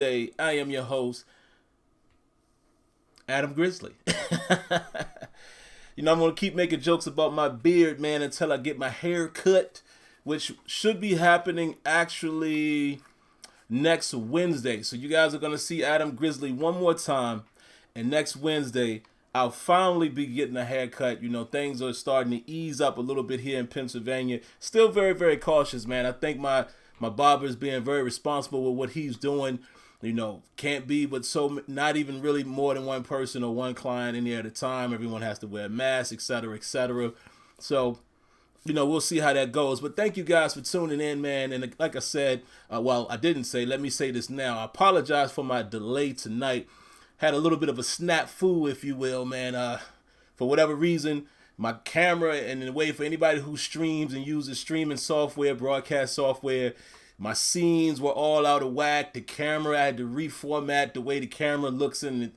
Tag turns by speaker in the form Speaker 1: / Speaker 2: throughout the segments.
Speaker 1: I am your host, Adam Grizzly. I'm going to keep making jokes about my beard, man, until I get my hair cut, which should be happening actually next Wednesday. So you guys are going to see Adam Grizzly one more time. And next Wednesday, I'll finally be getting a haircut. Things are starting to ease up a little bit here in Pennsylvania. Still very, very cautious, man. I think my barber is being very responsible with what he's doing. Can't be but not even really more than one person or one client in there at a time. Everyone has to wear a mask, etc., etc. So, we'll see how that goes. But thank you guys for tuning in, man. And like I said, I didn't say, let me say this now. I apologize for my delay tonight. Had a little bit of a snafu, if you will, man. For whatever reason, my camera, and in a way for anybody who streams and uses streaming software, broadcast software, my scenes were all out of whack. The camera, I had to reformat the way the camera looks in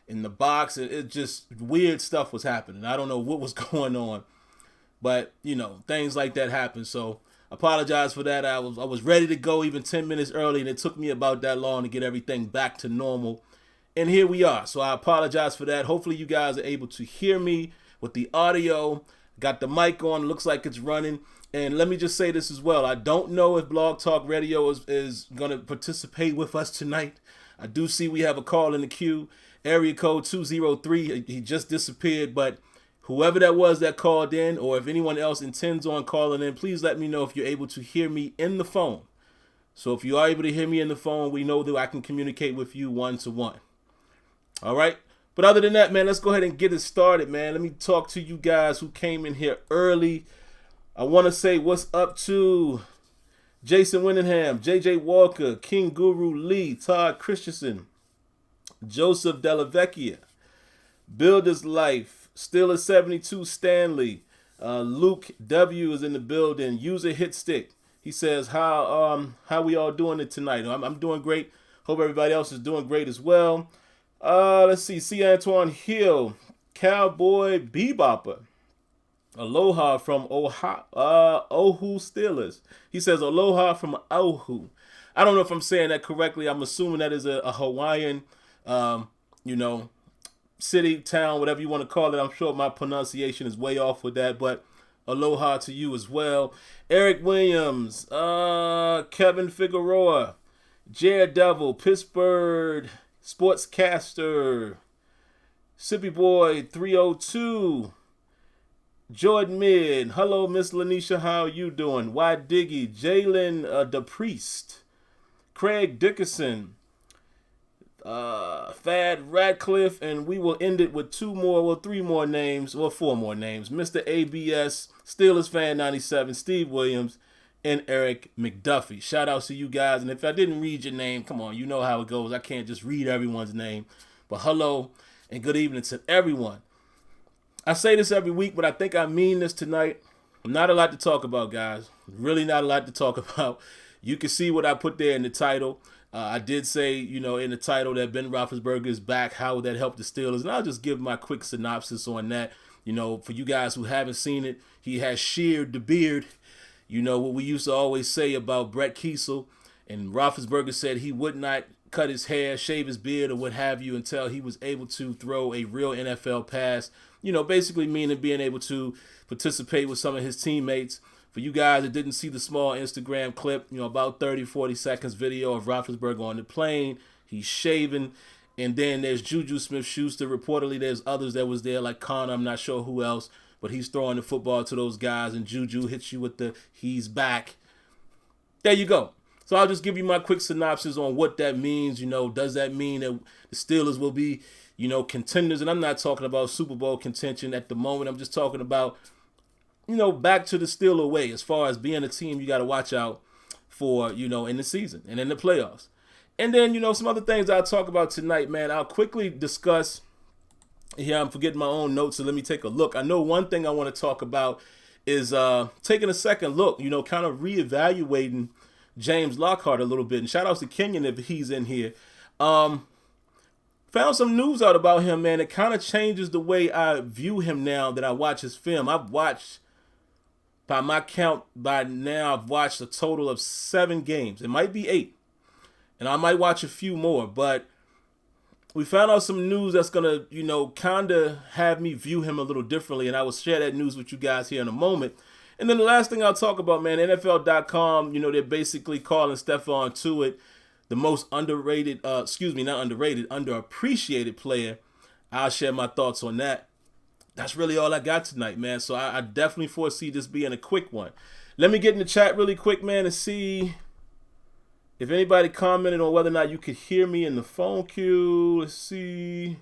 Speaker 1: the box. It just, weird stuff was happening. I don't know what was going on. But, things like that happen. So, apologize for that. I was ready to go even 10 minutes early, and it took me about that long to get everything back to normal. And here we are. So, I apologize for that. Hopefully, you guys are able to hear me with the audio. Got the mic on. Looks like it's running. And let me just say this as well. I don't know if Blog Talk Radio is going to participate with us tonight. I do see we have a call in the queue. Area code 203. He just disappeared. But whoever that was that called in, or if anyone else intends on calling in, please let me know if you're able to hear me in the phone. So if you are able to hear me in the phone, we know that I can communicate with you one-to-one. All right? But other than that, man, let's go ahead and get it started, man. Let me talk to you guys who came in here early. I want to say what's up to Jason Winningham, JJ Walker, King Guru Lee, Todd Christensen, Joseph Delavecchia, Builder's Life, Steelers 72 Stanley, Luke W is in the building, User Hit Stick. He says, how we all doing it tonight? I'm doing great. Hope everybody else is doing great as well. Let's see. C. Antoine Hill, Cowboy Bebopper. Aloha from Oahu Steelers. He says aloha from Oahu. I don't know if I'm saying that correctly. I'm assuming that is a Hawaiian, city, town, whatever you want to call it. I'm sure my pronunciation is way off with that, but aloha to you as well. Eric Williams, Kevin Figueroa, Jared Devil, Pittsburgh Sportscaster, Sippy Boy 302. Jordan Mid, hello Miss Lanisha, how are you doing? Y Diggy, Jalen DePriest, Craig Dickerson, Thad Radcliffe, and we will end it with three more names, or four more names. Mr. ABS, Steelers Fan 97, Steve Williams, and Eric McDuffie. Shout out to you guys, and if I didn't read your name, come on, you know how it goes. I can't just read everyone's name, but hello and good evening to everyone. I say this every week, but I think I mean this tonight. Not a lot to talk about, guys. Really not a lot to talk about. You can see what I put there in the title. I did say, in the title that Ben Roethlisberger is back, how would that help the Steelers? And I'll just give my quick synopsis on that. For you guys who haven't seen it, he has sheared the beard. What we used to always say about Brett Kiesel. And Roethlisberger said he would not cut his hair, shave his beard, or what have you until he was able to throw a real NFL pass. Basically meaning being able to participate with some of his teammates. For you guys that didn't see the small Instagram clip, about 30, 40 seconds video of Roethlisberger on the plane. He's shaving. And then there's Juju Smith-Schuster. Reportedly, there's others that was there, like Connor. I'm not sure who else. But he's throwing the football to those guys. And Juju hits you with the he's back. There you go. So I'll just give you my quick synopsis on what that means. Does that mean that the Steelers will be contenders? And I'm not talking about Super Bowl contention at the moment. I'm just talking about, back to the Steeler way as far as being a team you got to watch out for, in the season and in the playoffs. And then, some other things I'll talk about tonight, man. I'll quickly discuss. Here, I'm forgetting my own notes, so let me take a look. I know one thing I want to talk about is taking a second look, kind of reevaluating James Lockhart a little bit. And shout out to Kenyon if he's in here. Found some news out about him, man. It kind of changes the way I view him now that I watch his film. I've watched, by my count, by now I've watched a total of 7 games. It might be 8. And I might watch a few more, but we found out some news that's going to, kind of have me view him a little differently. And I will share that news with you guys here in a moment. And then the last thing I'll talk about, man, NFL.com, they're basically calling Stephon Tuitt the most underappreciated player. I'll share my thoughts on that. That's really all I got tonight, man. So I definitely foresee this being a quick one. Let me get in the chat really quick, man, and see if anybody commented on whether or not you could hear me in the phone queue. Let's see.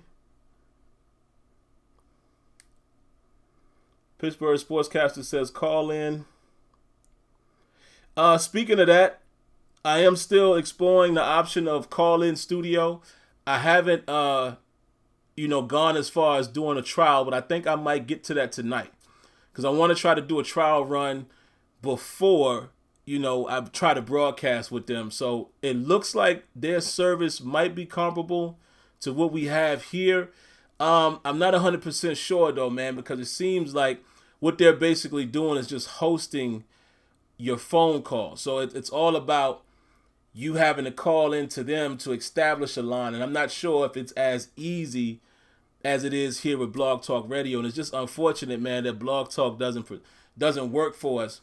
Speaker 1: Pittsburgh Sportscaster says call in. Speaking of that, I am still exploring the option of call-in studio. I haven't, gone as far as doing a trial, but I think I might get to that tonight because I want to try to do a trial run before, I try to broadcast with them. So it looks like their service might be comparable to what we have here. I'm not 100% sure, though, man, because it seems like what they're basically doing is just hosting your phone call. So it's all about you having to call into them to establish a line. And I'm not sure if it's as easy as it is here with Blog Talk Radio. And it's just unfortunate, man, that Blog Talk doesn't work for us.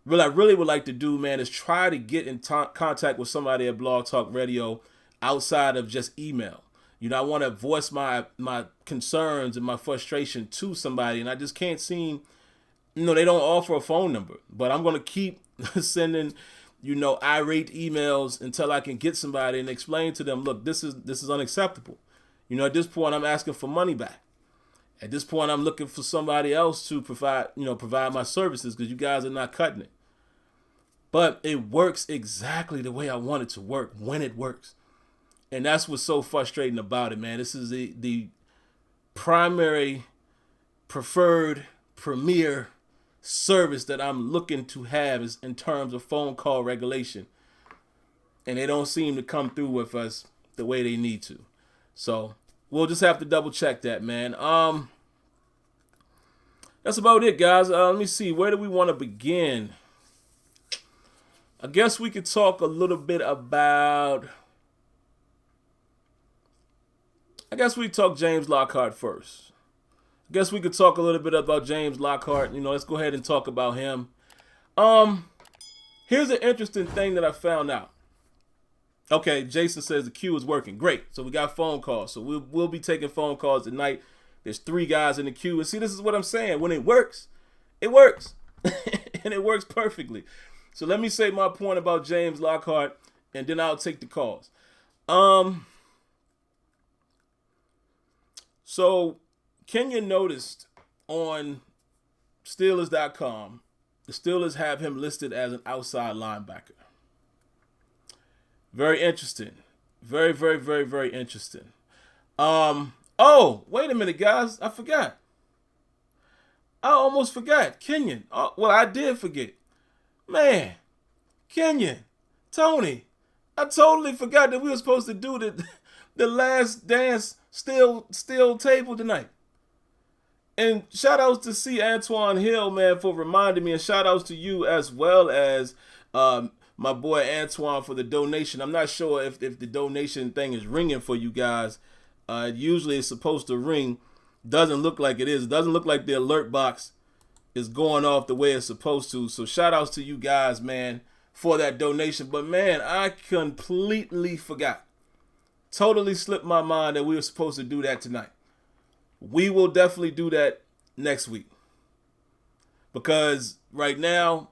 Speaker 1: What I really would like to do, man, is try to get in contact with somebody at Blog Talk Radio outside of just email. I want to voice my concerns and my frustration to somebody, and I just can't seem, they don't offer a phone number. But I'm going to keep sending, irate emails until I can get somebody and explain to them, look, this is unacceptable. At this point, I'm asking for money back. At this point, I'm looking for somebody else to provide my services because you guys are not cutting it. But it works exactly the way I want it to work when it works. And that's what's so frustrating about it, man. This is the primary, preferred, premier service that I'm looking to have is in terms of phone call regulation. And they don't seem to come through with us the way they need to. So we'll just have to double check that, man. That's about it, guys. Let me see. Where do we want to begin? I guess we could talk a little bit about... I guess we talk James Lockhart first. I guess we could talk a little bit about James Lockhart. Let's go ahead and talk about him. Here's an interesting thing that I found out. Okay, Jason says the queue is working. Great. So we got phone calls. So we'll be taking phone calls tonight. There's 3 guys in the queue. And see, this is what I'm saying. When it works, it works. And it works perfectly. So let me say my point about James Lockhart, and then I'll take the calls. So Kenyon noticed on Steelers.com, the Steelers have him listed as an outside linebacker. Very interesting. Very, very, very, very interesting. Oh, wait a minute, guys. I forgot. I almost forgot. Kenyon. Well, I did forget. Man, Kenyon, Tony, I totally forgot that we were supposed to do the last dance still table tonight. And shout outs to C. Antoine Hill, man, for reminding me, and shout outs to you as well as my boy Antoine for the donation. I'm not sure if the donation thing is ringing for you guys. Usually it's supposed to ring. Doesn't look like it is. It doesn't look like the alert box is going off the way it's supposed to. So shout outs to you guys, man, for that donation. But man, I completely forgot. Totally slipped my mind that we were supposed to do that tonight. We will definitely do that next week. Because right now,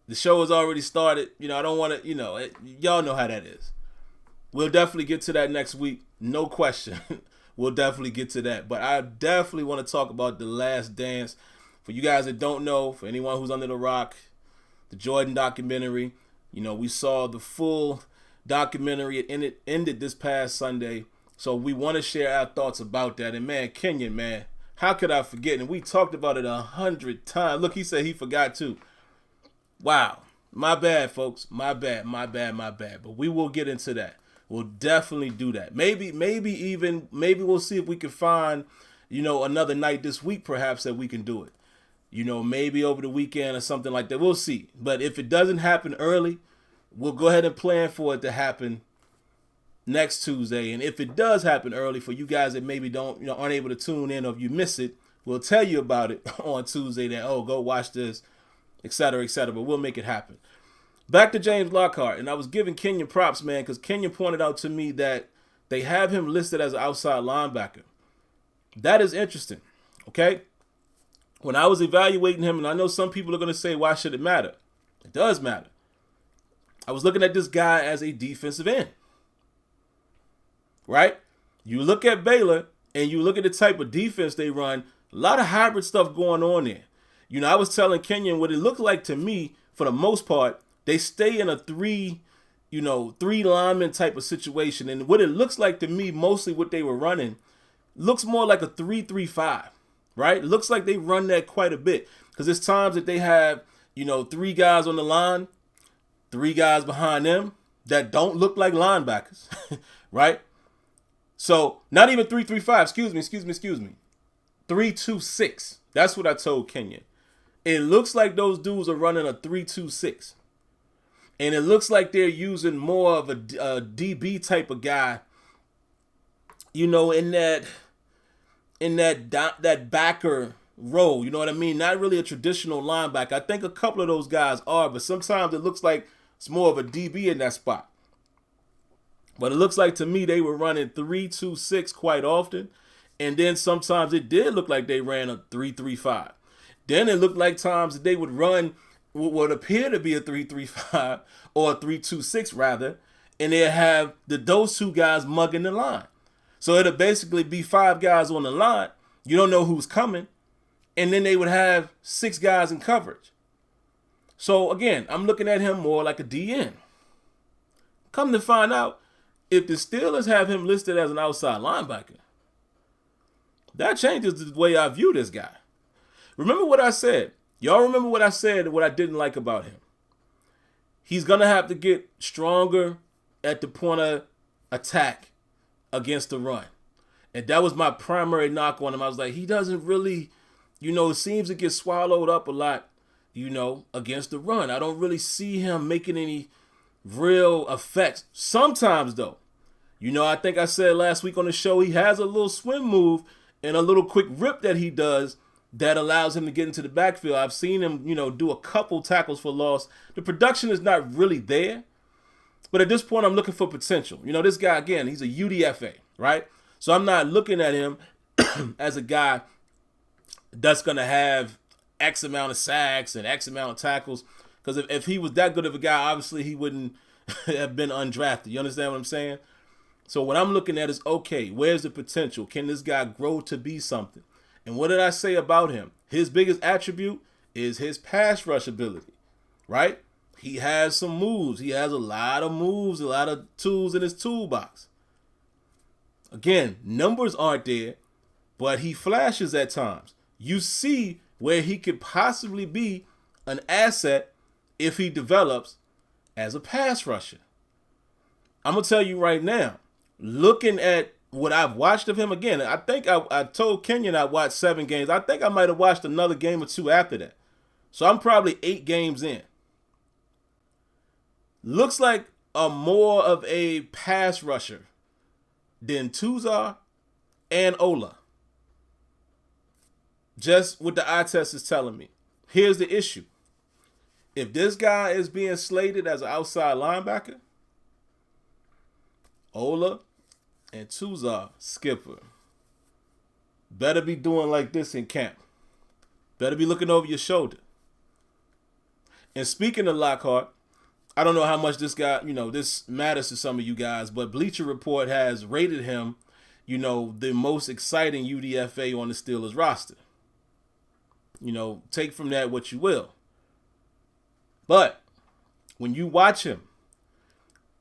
Speaker 1: the show has already started. I don't want to, y'all know how that is. We'll definitely get to that next week. No question. We'll definitely get to that. But I definitely want to talk about The Last Dance. For you guys that don't know, for anyone who's under the rock, the Jordan documentary, we saw the full documentary. It ended this past Sunday. So we want to share our thoughts about that. And man, Kenyon, man, how could I forget? And we talked about it 100 times. Look, he said he forgot too. Wow. My bad, folks. My bad. But we will get into that. We'll definitely do that. Maybe we'll see if we can find, another night this week, perhaps, that we can do it. Maybe over the weekend or something like that. We'll see. But if it doesn't happen early, we'll go ahead and plan for it to happen next Tuesday. And if it does happen early, for you guys that maybe aren't able to tune in, or if you miss it, we'll tell you about it on Tuesday that, oh, go watch this, etc., etc. But we'll make it happen. Back to James Lockhart, and I was giving Kenyon props, man, because Kenyon pointed out to me that they have him listed as an outside linebacker. That is interesting, okay? When I was evaluating him, and I know some people are going to say, why should it matter? It does matter. I was looking at this guy as a defensive end, right? You look at Baylor, and you look at the type of defense they run, a lot of hybrid stuff going on there. I was telling Kenyon what it looked like to me, for the most part, they stay in a three lineman type of situation. And what it looks like to me, mostly what they were running, looks more like a 3-3-5, right? It looks like they run that quite a bit, because there's times that they have, 3 guys on the line, 3 guys behind them that don't look like linebackers, right? So not even 3-3-5, excuse me. 3-2-6. That's what I told Kenyon. It looks like those dudes are running a 3-2-6. And it looks like they're using more of a DB type of guy, in that backer role. You know what I mean? Not really a traditional linebacker. I think a couple of those guys are, but sometimes it looks like it's more of a DB in that spot. But it looks like to me they were running 3-2-6 quite often. And then sometimes it did look like they ran a 3-3-5. Then it looked like times that they would run what would appear to be a 3-3-5 or a 3-2-6 rather, and they'd have those 2 guys mugging the line. So it'll basically be 5 guys on the line. You don't know who's coming. And then they would have 6 guys in coverage. So again, I'm looking at him more like a DN. Come to find out, if the Steelers have him listed as an outside linebacker, that changes the way I view this guy. Remember what I said. Y'all remember what I said, what I didn't like about him. He's going to have to get stronger at the point of attack against the run. And that was my primary knock on him. I was like, he doesn't really, seems to get swallowed up a lot, against the run. I don't really see him making any real effects. Sometimes, though, I think I said last week on the show, he has a little swim move and a little quick rip that he does that allows him to get into the backfield. I've seen him, do a couple tackles for loss. The production is not really there, but at this point, I'm looking for potential. This guy, again, he's a UDFA, right? So I'm not looking at him as a guy that's going to have X amount of sacks and X amount of tackles, because if he was that good of a guy, obviously he wouldn't have been undrafted. You understand what I'm saying? So what I'm looking at is, okay, where's the potential? Can this guy grow to be something? And what did I say about him? His biggest attribute is his pass rush ability, right? He has some moves. He has a lot of moves, a lot of tools in his toolbox. Again, numbers aren't there, but he flashes at times. You see where he could possibly be an asset if he develops as a pass rusher. I'm going to tell you right now, looking at what I've watched of him, again, I think I told Kenyon I watched 7 games. I think I might have watched another game or 2 after that. So I'm probably 8 games in. Looks like more of a pass rusher than Tuzar and Ola. Just what the eye test is telling me. Here's the issue. If this guy is being slated as an outside linebacker, Ola and Tuzar, skipper, better be doing like this in camp. Better be looking over your shoulder. And speaking of Lockhart, I don't know how much this guy, this matters to some of you guys, but Bleacher Report has rated him, the most exciting UDFA on the Steelers roster. Take from that what you will. But when you watch him,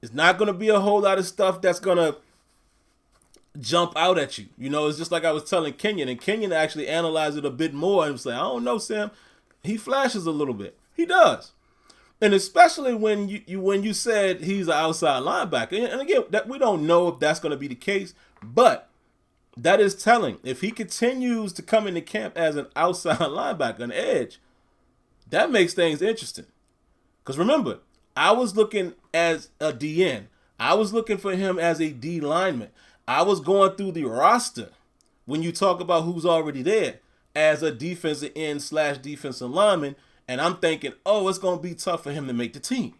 Speaker 1: it's not going to be a whole lot of stuff that's going to jump out at you. It's just like I was telling Kenyon, and Kenyon actually analyzed it a bit more and was like, I don't know, Sam. He flashes a little bit. He does. And especially when you said he's an outside linebacker. And again, that we don't know if that's going to be the case, but that is telling. If he continues to come into camp as an outside linebacker, an edge, that makes things interesting. Because remember, I was looking as a DN. I was looking for him as a D lineman. I was going through the roster when you talk about who's already there as a defensive end / defensive lineman, and I'm thinking, oh, it's going to be tough for him to make the team.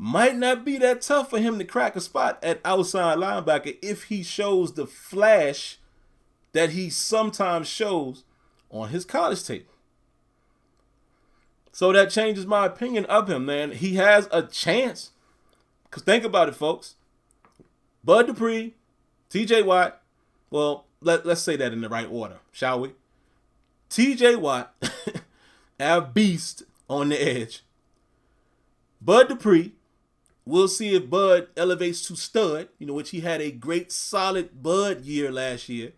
Speaker 1: Might not be that tough for him to crack a spot at outside linebacker if he shows the flash that he sometimes shows on his college tape. So that changes my opinion of him, man. He has a chance. Because think about it, folks. Bud Dupree, TJ Watt. Well, let's say that in the right order, shall we? TJ Watt, our beast on the edge. Bud Dupree. We'll see if Bud elevates to stud, which he had a great solid Bud year last year.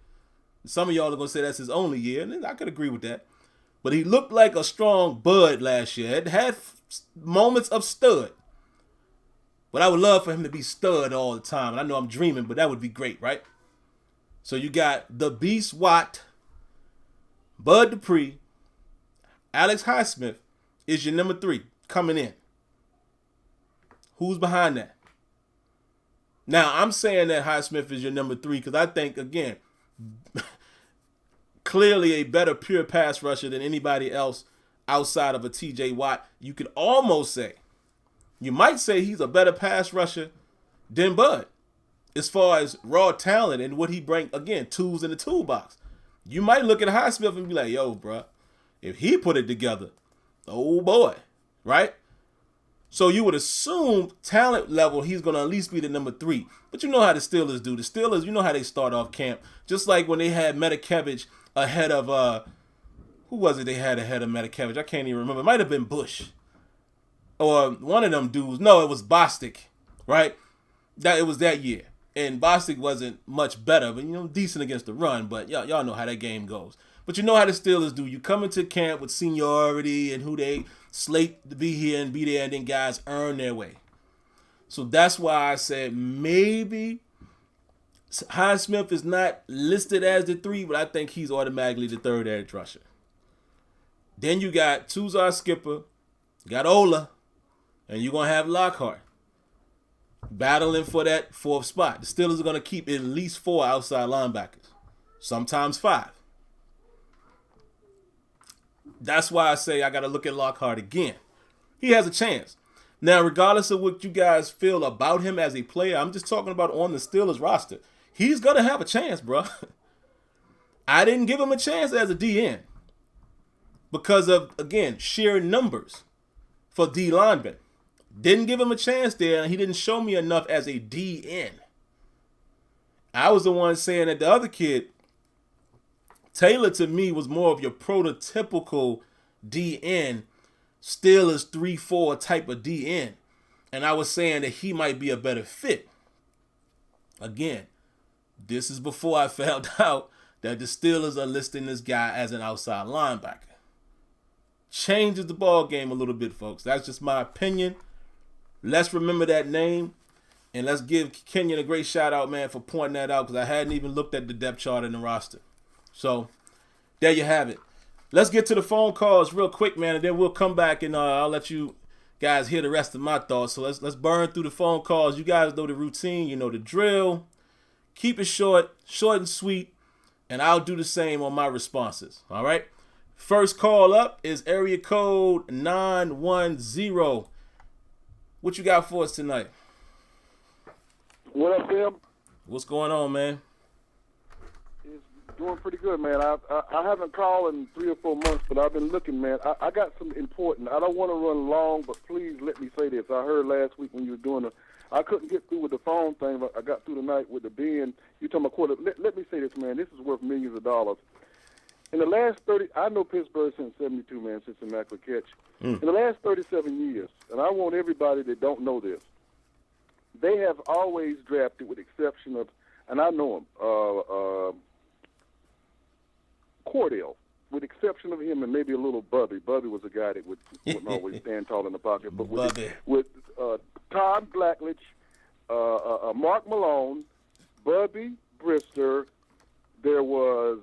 Speaker 1: Some of y'all are going to say that's his only year, and I could agree with that. But he looked like a strong Bud last year. It had moments of stud. But I would love for him to be stud all the time. And I know I'm dreaming, but that would be great, right? So you got the Beast Watt, Bud Dupree, Alex Highsmith is your number 3 coming in. Who's behind that? Now, I'm saying that Highsmith is your number 3 because I think, again, clearly a better pure pass rusher than anybody else outside of a TJ Watt. You could almost say, you might say he's a better pass rusher than Bud as far as raw talent and what he brings, again, tools in the toolbox. You might look at Highsmith and be like, yo, bro, if he put it together, oh boy, right? So you would assume talent level, he's going to at least be the number 3. But you know how the Steelers do. The Steelers, you know how they start off camp. Just like when they had Metakevich ahead of, who was it they had ahead of Metakevich? I can't even remember. It might have been Bush. Or one of them dudes. No, it was Bostic, right? It was that year. And Bostic wasn't much better, but, decent against the run. But y'all know how that game goes. But you know how the Steelers do. You come into camp with seniority and who they slate to be here and be there, and then guys earn their way. So that's why I said maybe Highsmith is not listed as the 3, but I think he's automatically the 3rd edge rusher. Then you got Tuzar Skipper, you got Ola, and you're going to have Lockhart battling for that 4th spot. The Steelers are going to keep at least 4 outside linebackers, sometimes 5. That's why I say I got to look at Lockhart again. He has a chance. Now, regardless of what you guys feel about him as a player, I'm just talking about on the Steelers roster. He's going to have a chance, bro. I didn't give him a chance as a DN because of, again, sheer numbers for D lineman. Didn't give him a chance there, and he didn't show me enough as a DN. I was the one saying that the other kid, Taylor, to me, was more of your prototypical DN, Steelers 3-4 type of DN. And I was saying that he might be a better fit. Again, this is before I found out that the Steelers are listing this guy as an outside linebacker. Changes the ball game a little bit, folks. That's just my opinion. Let's remember that name. And let's give Kenyon a great shout out, man, for pointing that out, because I hadn't even looked at the depth chart in the roster. So, there you have it. Let's get to the phone calls real quick, man, and then we'll come back and I'll let you guys hear the rest of my thoughts. So let's burn through the phone calls. You guys know the routine. You know the drill. Keep it short and sweet, and I'll do the same on my responses. All right? First call up is area code 910. What you got for us tonight?
Speaker 2: What up, Tim?
Speaker 1: What's going on, man?
Speaker 2: Doing pretty good, man. I haven't called in 3 or 4 months, but I've been looking, man. I got some important. I don't want to run long, but please let me say this. I heard last week when you were doing I couldn't get through with the phone thing, but I got through tonight with the Ben. You talking about quarter. Let me say this, man. This is worth millions of dollars. In the last 30, I know Pittsburgh since 72, man, since the Immaculate Catch. In the last 37 years, and I want everybody that don't know this, they have always drafted, with exception of, and I know him, Cordell, with exception of him and maybe a little Bubby. Bubby was a guy that wouldn't always stand tall in the pocket. But with Todd Blackledge, Mark Malone, Bubby Brister, there was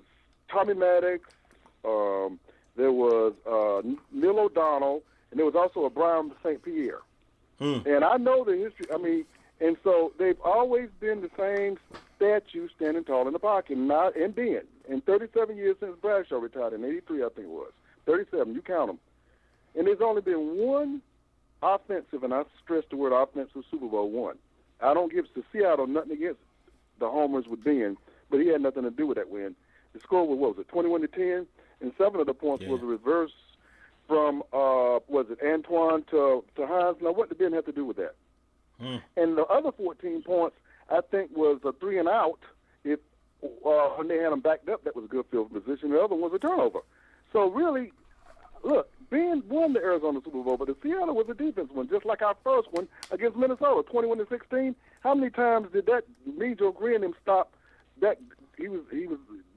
Speaker 2: Tommy Maddox, there was Neil O'Donnell, and there was also a Brown St. Pierre. And I know the history. I mean, and so they've always been the same statue standing tall in the pocket, not and been. In 37 years since Bradshaw retired in 83, I think it was. 37, you count them. And there's only been one offensive, and I stress the word offensive, Super Bowl one. I don't give to Seattle nothing against the homers with Ben, but he had nothing to do with that win. The score was, what was it, 21-10? And 7 of the points was a reverse from, was it Antoine to Hines? Now, what did Ben have to do with that? And the other 14 points, I think, was a 3 and out. If when they had them backed up, that was a good field position. The other one was a turnover. So really, look, Ben won the Arizona Super Bowl, but the Seattle was a defense one, just like our first one against Minnesota, 21-16. How many times did that Joe Green him stop that? He was.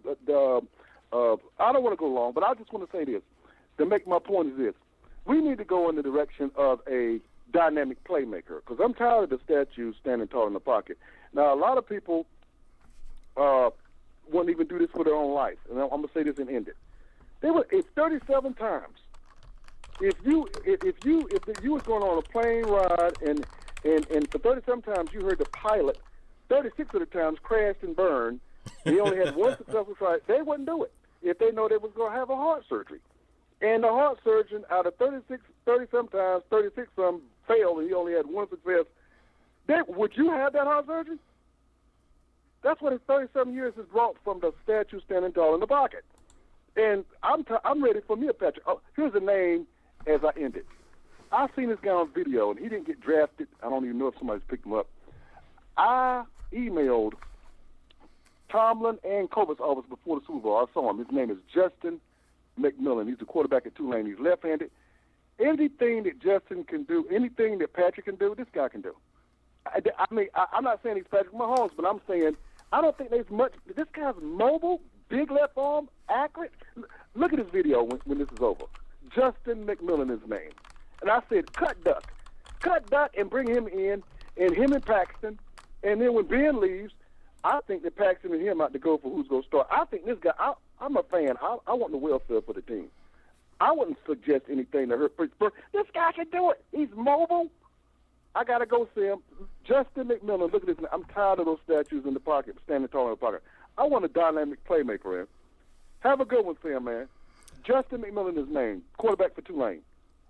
Speaker 2: I don't want to go long, but I just want to say this. To make my point is this: we need to go in the direction of a dynamic playmaker, because I'm tired of the statues standing tall in the pocket. Now, a lot of people won't even do this for their own life, and I'm going to say this and end it. It's 37 times. If you was going on a plane ride and for 37 times you heard the pilot, 36 of the times crashed and burned. He only had one successful try. They wouldn't do it if they know they was going to have a heart surgery. And the heart surgeon, out of 30-some times, 36 of them failed, and he only had one success. Would you have that heart surgery? That's what his 37 years has brought from the statue standing tall in the pocket. And I'm ready for me a Patrick. Oh, here's a name as I end it. I've seen this guy on video, and he didn't get drafted. I don't even know if somebody's picked him up. I emailed Tomlin and Covert's office before the Super Bowl. I saw him. His name is Justin McMillan. He's a quarterback at Tulane. He's left-handed. Anything that Justin can do, anything that Patrick can do, this guy can do. I'm not saying he's Patrick Mahomes, but I'm saying I don't think there's much. This guy's mobile, big left arm, accurate. Look at his video when this is over. Justin McMillan is his name. And I said, cut duck, and bring him in, and him and Paxton. And then when Ben leaves, I think that Paxton and him ought to go for who's going to start. I think this guy, I'm a fan. I want the welfare for the team. I wouldn't suggest anything to hurt Pittsburgh. This guy can do it. He's mobile. I got to go see him. Justin McMillan, look at this. I'm tired of those statues in the pocket, standing tall in the pocket. I want a dynamic playmaker, man. Have a good one, Sam, man. Justin McMillan is his name, quarterback for Tulane.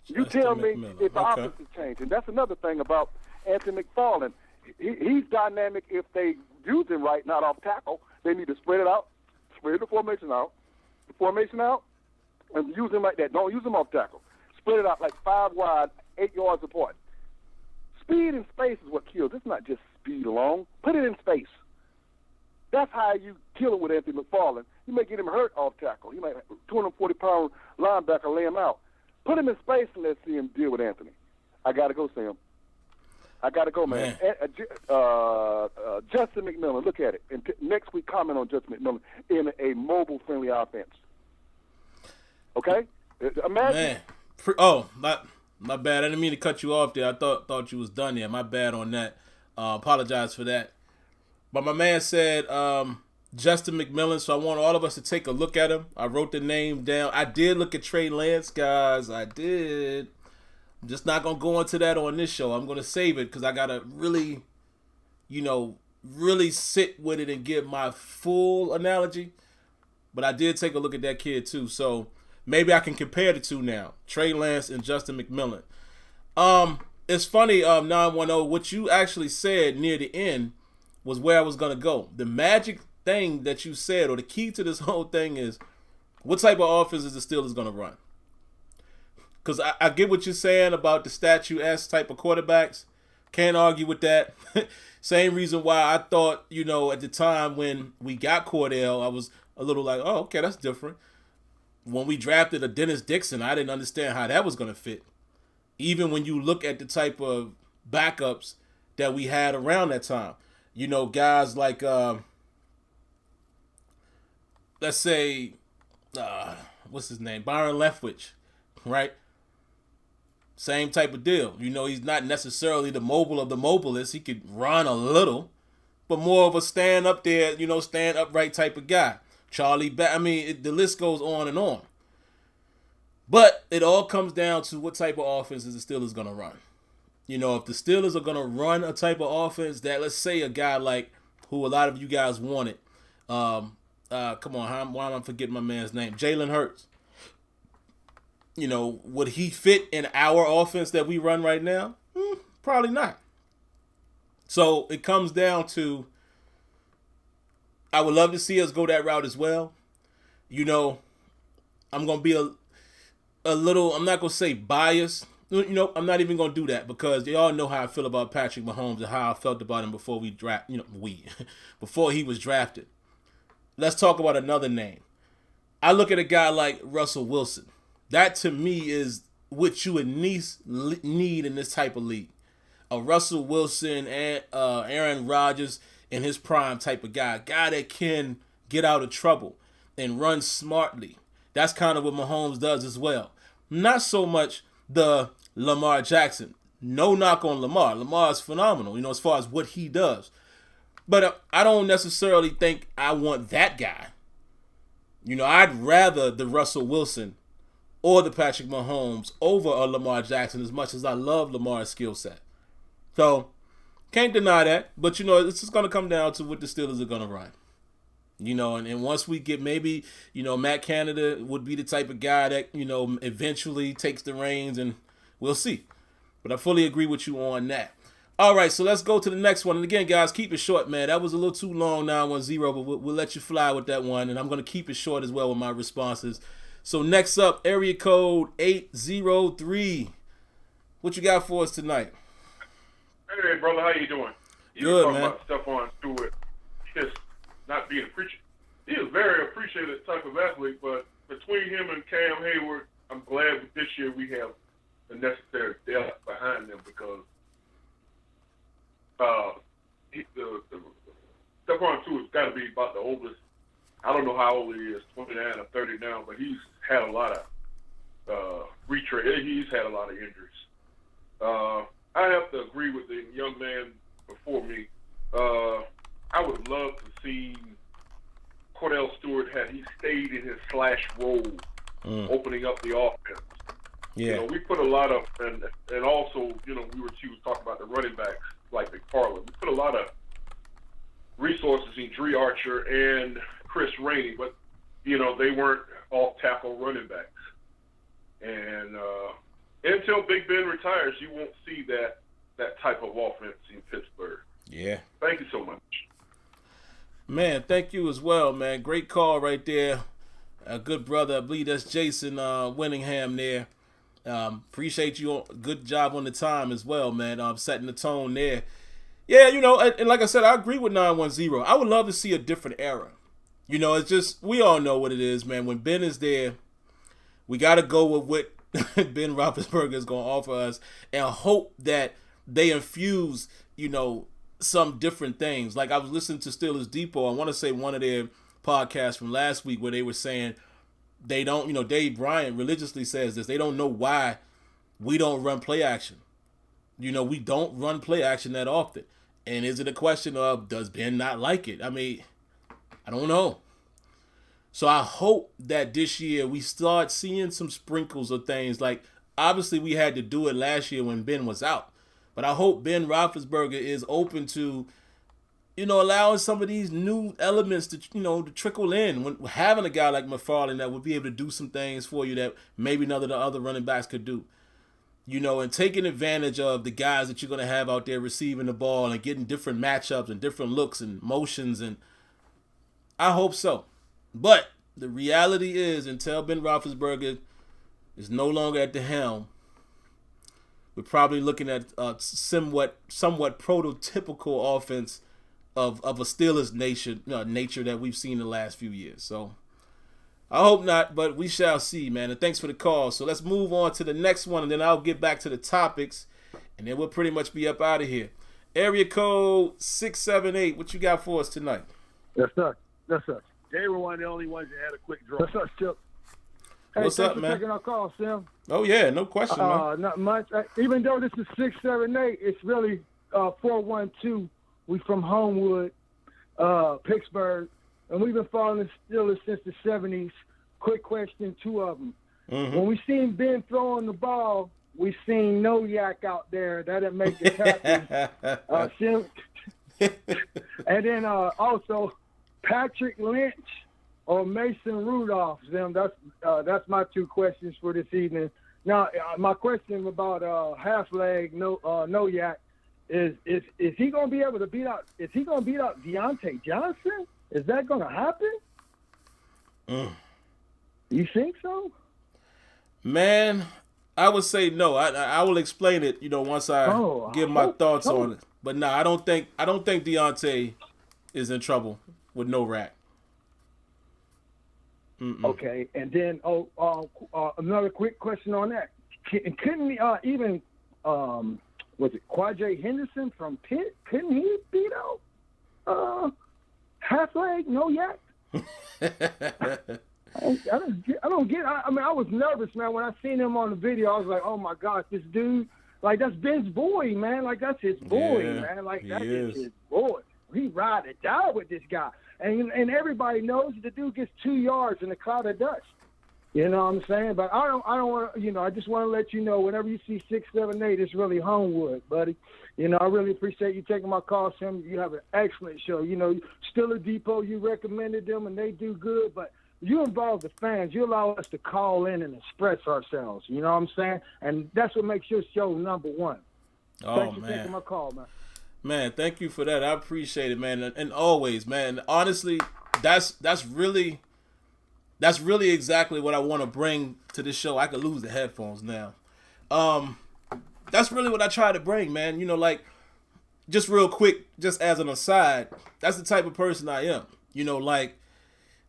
Speaker 2: You tell me if the offense has changed. And that's another thing about Anthony McFarland. He's dynamic if they use him right, not off tackle. They need to spread it out, spread the formation out, and use him like that. Don't use him off tackle. Spread it out like 5 wide, 8 yards apart. Speed in space is what kills. It's not just speed alone. Put it in space. That's how you kill it with Anthony McFarland. You may get him hurt off tackle. You might 240-pound linebacker lay him out. Put him in space and let's see him deal with Anthony. I got to go, Sam. I got to go, man. Justin McMillan, look at it. And next week, comment on Justin McMillan in a mobile-friendly offense. Okay? Imagine.
Speaker 1: Man. My bad. I didn't mean to cut you off there. I thought you was done there. My bad on that. Apologize for that. But my man said Justin McMillan, so I want all of us to take a look at him. I wrote the name down. I did look at Trey Lance, guys. I did. I'm just not going to go into that on this show. I'm going to save it because I got to really, really sit with it and give my full analogy. But I did take a look at that kid too. So maybe I can compare the two now. Trey Lance and Justin McMillan. It's funny, 910, what you actually said near the end was where I was going to go. The magic thing that you said, or the key to this whole thing is, what type of offense is the Steelers going to run? Because I get what you're saying about the statue-esque type of quarterbacks. Can't argue with that. Same reason why I thought, at the time when we got Cordell, I was a little like, oh, okay, that's different. When we drafted a Dennis Dixon, I didn't understand how that was going to fit. Even when you look at the type of backups that we had around that time. Guys like, let's say, what's his name? Byron Leftwich, right? Same type of deal. He's not necessarily the mobile of the mobilists. He could run a little, but more of a stand up there, stand upright type of guy. Charlie the list goes on and on. But it all comes down to what type of offense is the Steelers going to run. You know, if the Steelers are going to run a type of offense that, let's say, a guy like who a lot of you guys wanted. Come on, why am I forgetting my man's name? Jalen Hurts. You know, would he fit in our offense that we run right now? Probably not. So it comes down to, I would love to see us go that route as well. You know, I'm going to be a little, I'm not going to say biased. You know, I'm not even going to do that because y'all know how I feel about Patrick Mahomes and how I felt about him before before he was drafted. Let's talk about another name. I look at a guy like Russell Wilson. That to me is what you would need in this type of league. A Russell Wilson and Aaron Rodgers in his prime type of guy. A guy that can get out of trouble and run smartly. That's kind of what Mahomes does as well. Not so much the Lamar Jackson. No knock on Lamar. Lamar is phenomenal, you know, as far as what he does. But I don't necessarily think I want that guy. You know, I'd rather the Russell Wilson or the Patrick Mahomes over a Lamar Jackson as much as I love Lamar's skill set. So, can't deny that. But, you know, it's just going to come down to what the Steelers are going to run. You know, and once we get maybe, you know, Matt Canada would be the type of guy that, you know, eventually takes the reins and we'll see. But I fully agree with you on that. All right, so let's go to the next one. And again, guys, keep it short, man. That was a little too long, 910, but we'll let you fly with that one. And I'm going to keep it short as well with my responses. So next up, area code 803. What you got for us tonight?
Speaker 3: Hey, brother, how you doing? You
Speaker 1: Good,
Speaker 3: were
Speaker 1: man.
Speaker 3: talking about Stephon Tuitt just not being appreciated. He is very appreciated type of athlete, but between him and Cam Hayward, I'm glad that this year we have the necessary depth behind them because Stephon Tuitt's got to be about the oldest. I don't know how old he is, 29 or 30 now, but he's had a lot of he's had a lot of injuries. I have to agree with the young man before me. I would love to see Cordell Stewart had he stayed in his slash role, opening up the offense.
Speaker 1: Yeah.
Speaker 3: You know, we put a lot of, and also, you know, she was talking about the running backs like McFarland. We put a lot of resources in Dree Archer and Chris Rainey, but, you know, they weren't off-tackle running backs. And until Big Ben retires, you won't see that type of offense in Pittsburgh.
Speaker 1: Yeah.
Speaker 3: Thank you so much.
Speaker 1: Man, thank you as well, man. Great call right there. A good brother. I believe that's Jason Winningham there. Appreciate you. Good job on the time as well, man. Setting the tone there. Yeah, you know, and like I said, I agree with 910. I would love to see a different era. You know, it's just, we all know what it is, man. When Ben is there, we got to go with what Ben Roethlisberger is going to offer us and hope that they infuse, you know, some different things. Like I was listening to Steelers Depot. I want to say one of their podcasts from last week where they were saying they don't, you know, Dave Bryant religiously says this. They don't know why we don't run play action. You know, we don't run play action that often. And is it a question of, does Ben not like it? I mean, I don't know. So I hope that this year we start seeing some sprinkles of things. Like, obviously we had to do it last year when Ben was out. But I hope Ben Roethlisberger is open to, you know, allowing some of these new elements to, you know, to trickle in. When having a guy like McFarland that would be able to do some things for you that maybe none of the other running backs could do. You know, and taking advantage of the guys that you're going to have out there receiving the ball and getting different matchups and different looks and motions. And I hope so. But the reality is, until Ben Roethlisberger is no longer at the helm, we're probably looking at somewhat prototypical offense of a Steelers nature that we've seen in the last few years. So I hope not, but we shall see, man. And thanks for the call. So let's move on to the next one, and then I'll get back to the topics, and then we'll pretty much be up out of here. Area code 678. What you got for us tonight?
Speaker 4: Yes, sir. Yes, sir. They were one of the only ones that had a quick draw. Yes, sir, Chip. Hey,
Speaker 1: What's up, man?
Speaker 4: Taking our call, Sim.
Speaker 1: Oh yeah, no question, man.
Speaker 4: Not much. Even though this is 678, it's really 412. We from Homewood, Pittsburgh, and we've been following the Steelers since the 70s. Quick question, two of them. Mm-hmm. When we seen Ben throwing the ball we seen no yak out there. That didn't make it happen. And then also Patrick Lynch or Mason Rudolph. That's my two questions for this evening. Now, my question about half leg, no yak, is he gonna be able to beat out? Is he gonna beat out Deontay Johnson? Is that gonna happen? You think so?
Speaker 1: Man, I would say no. I will explain it, once I give my thoughts on it. But no, I don't think Deontay is in trouble with no rack.
Speaker 4: Okay, and then another quick question on that. Couldn't even was it Quadre Henderson from Pitt? Couldn't he beat out half leg, no yak? I don't get. I mean, I was nervous, man, when I seen him on the video. I was like, oh my gosh, this dude, like that's Ben's boy, man. Like that's his boy, man. Like that is his boy. He ride or die with this guy, and everybody knows the dude gets 2 yards in a cloud of dust. You know what I'm saying? But I don't want to. I just want to let you know whenever you see 6, 7, 8, it's really Homewood, buddy. I really appreciate you taking my call, Sam. You have an excellent show. Still a Depot. You recommended them, and they do good, but you involve the fans. You allow us to call in and express ourselves. You know what I'm saying? And that's what makes your show number one. Thanks for taking my call, man.
Speaker 1: Man, thank you for that. I appreciate it, man. And always, man, honestly, that's really exactly what I want to bring to this show. I could lose the headphones now. That's really what I try to bring, man. Like, just real quick, just as an aside, that's the type of person I am. Like,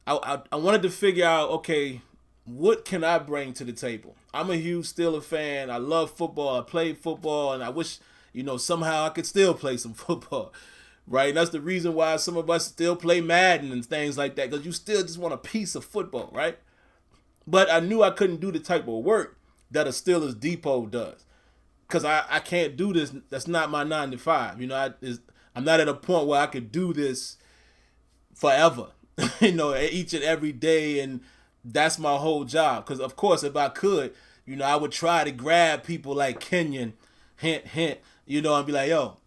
Speaker 1: I wanted to figure out, okay, what can I bring to the table? I'm a huge Steelers fan. I love football. I played football, and I wish, somehow I could still play some football, right? And that's the reason why some of us still play Madden and things like that, because you still just want a piece of football, right? But I knew I couldn't do the type of work that a Steelers Depot does, because I can't do this. That's not my 9 to 5. I'm not at a point where I could do this forever. Each and every day, and that's my whole job. Because of course, if I could, I would try to grab people like Kenyon, hint, and be like, yo,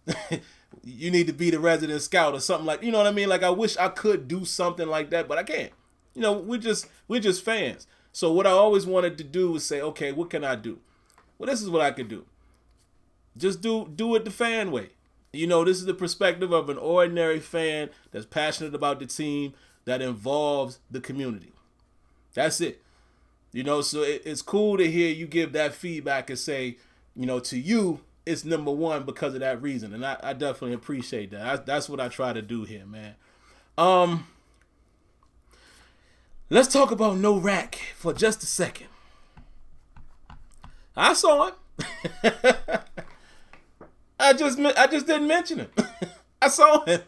Speaker 1: you need to be the resident scout or something like, what I mean? Like, I wish I could do something like that, but I can't. We're just fans. So what I always wanted to do was say, okay, what can I do? Well, this is what I could do. Just do it the fan way. This is the perspective of an ordinary fan that's passionate about the team, that involves the community. That's it. So it's cool to hear you give that feedback and say, to you, it's number one because of that reason. And I definitely appreciate that. That's what I try to do here, man. Let's talk about no rack for just a second. I saw him. I just didn't mention him. I saw him.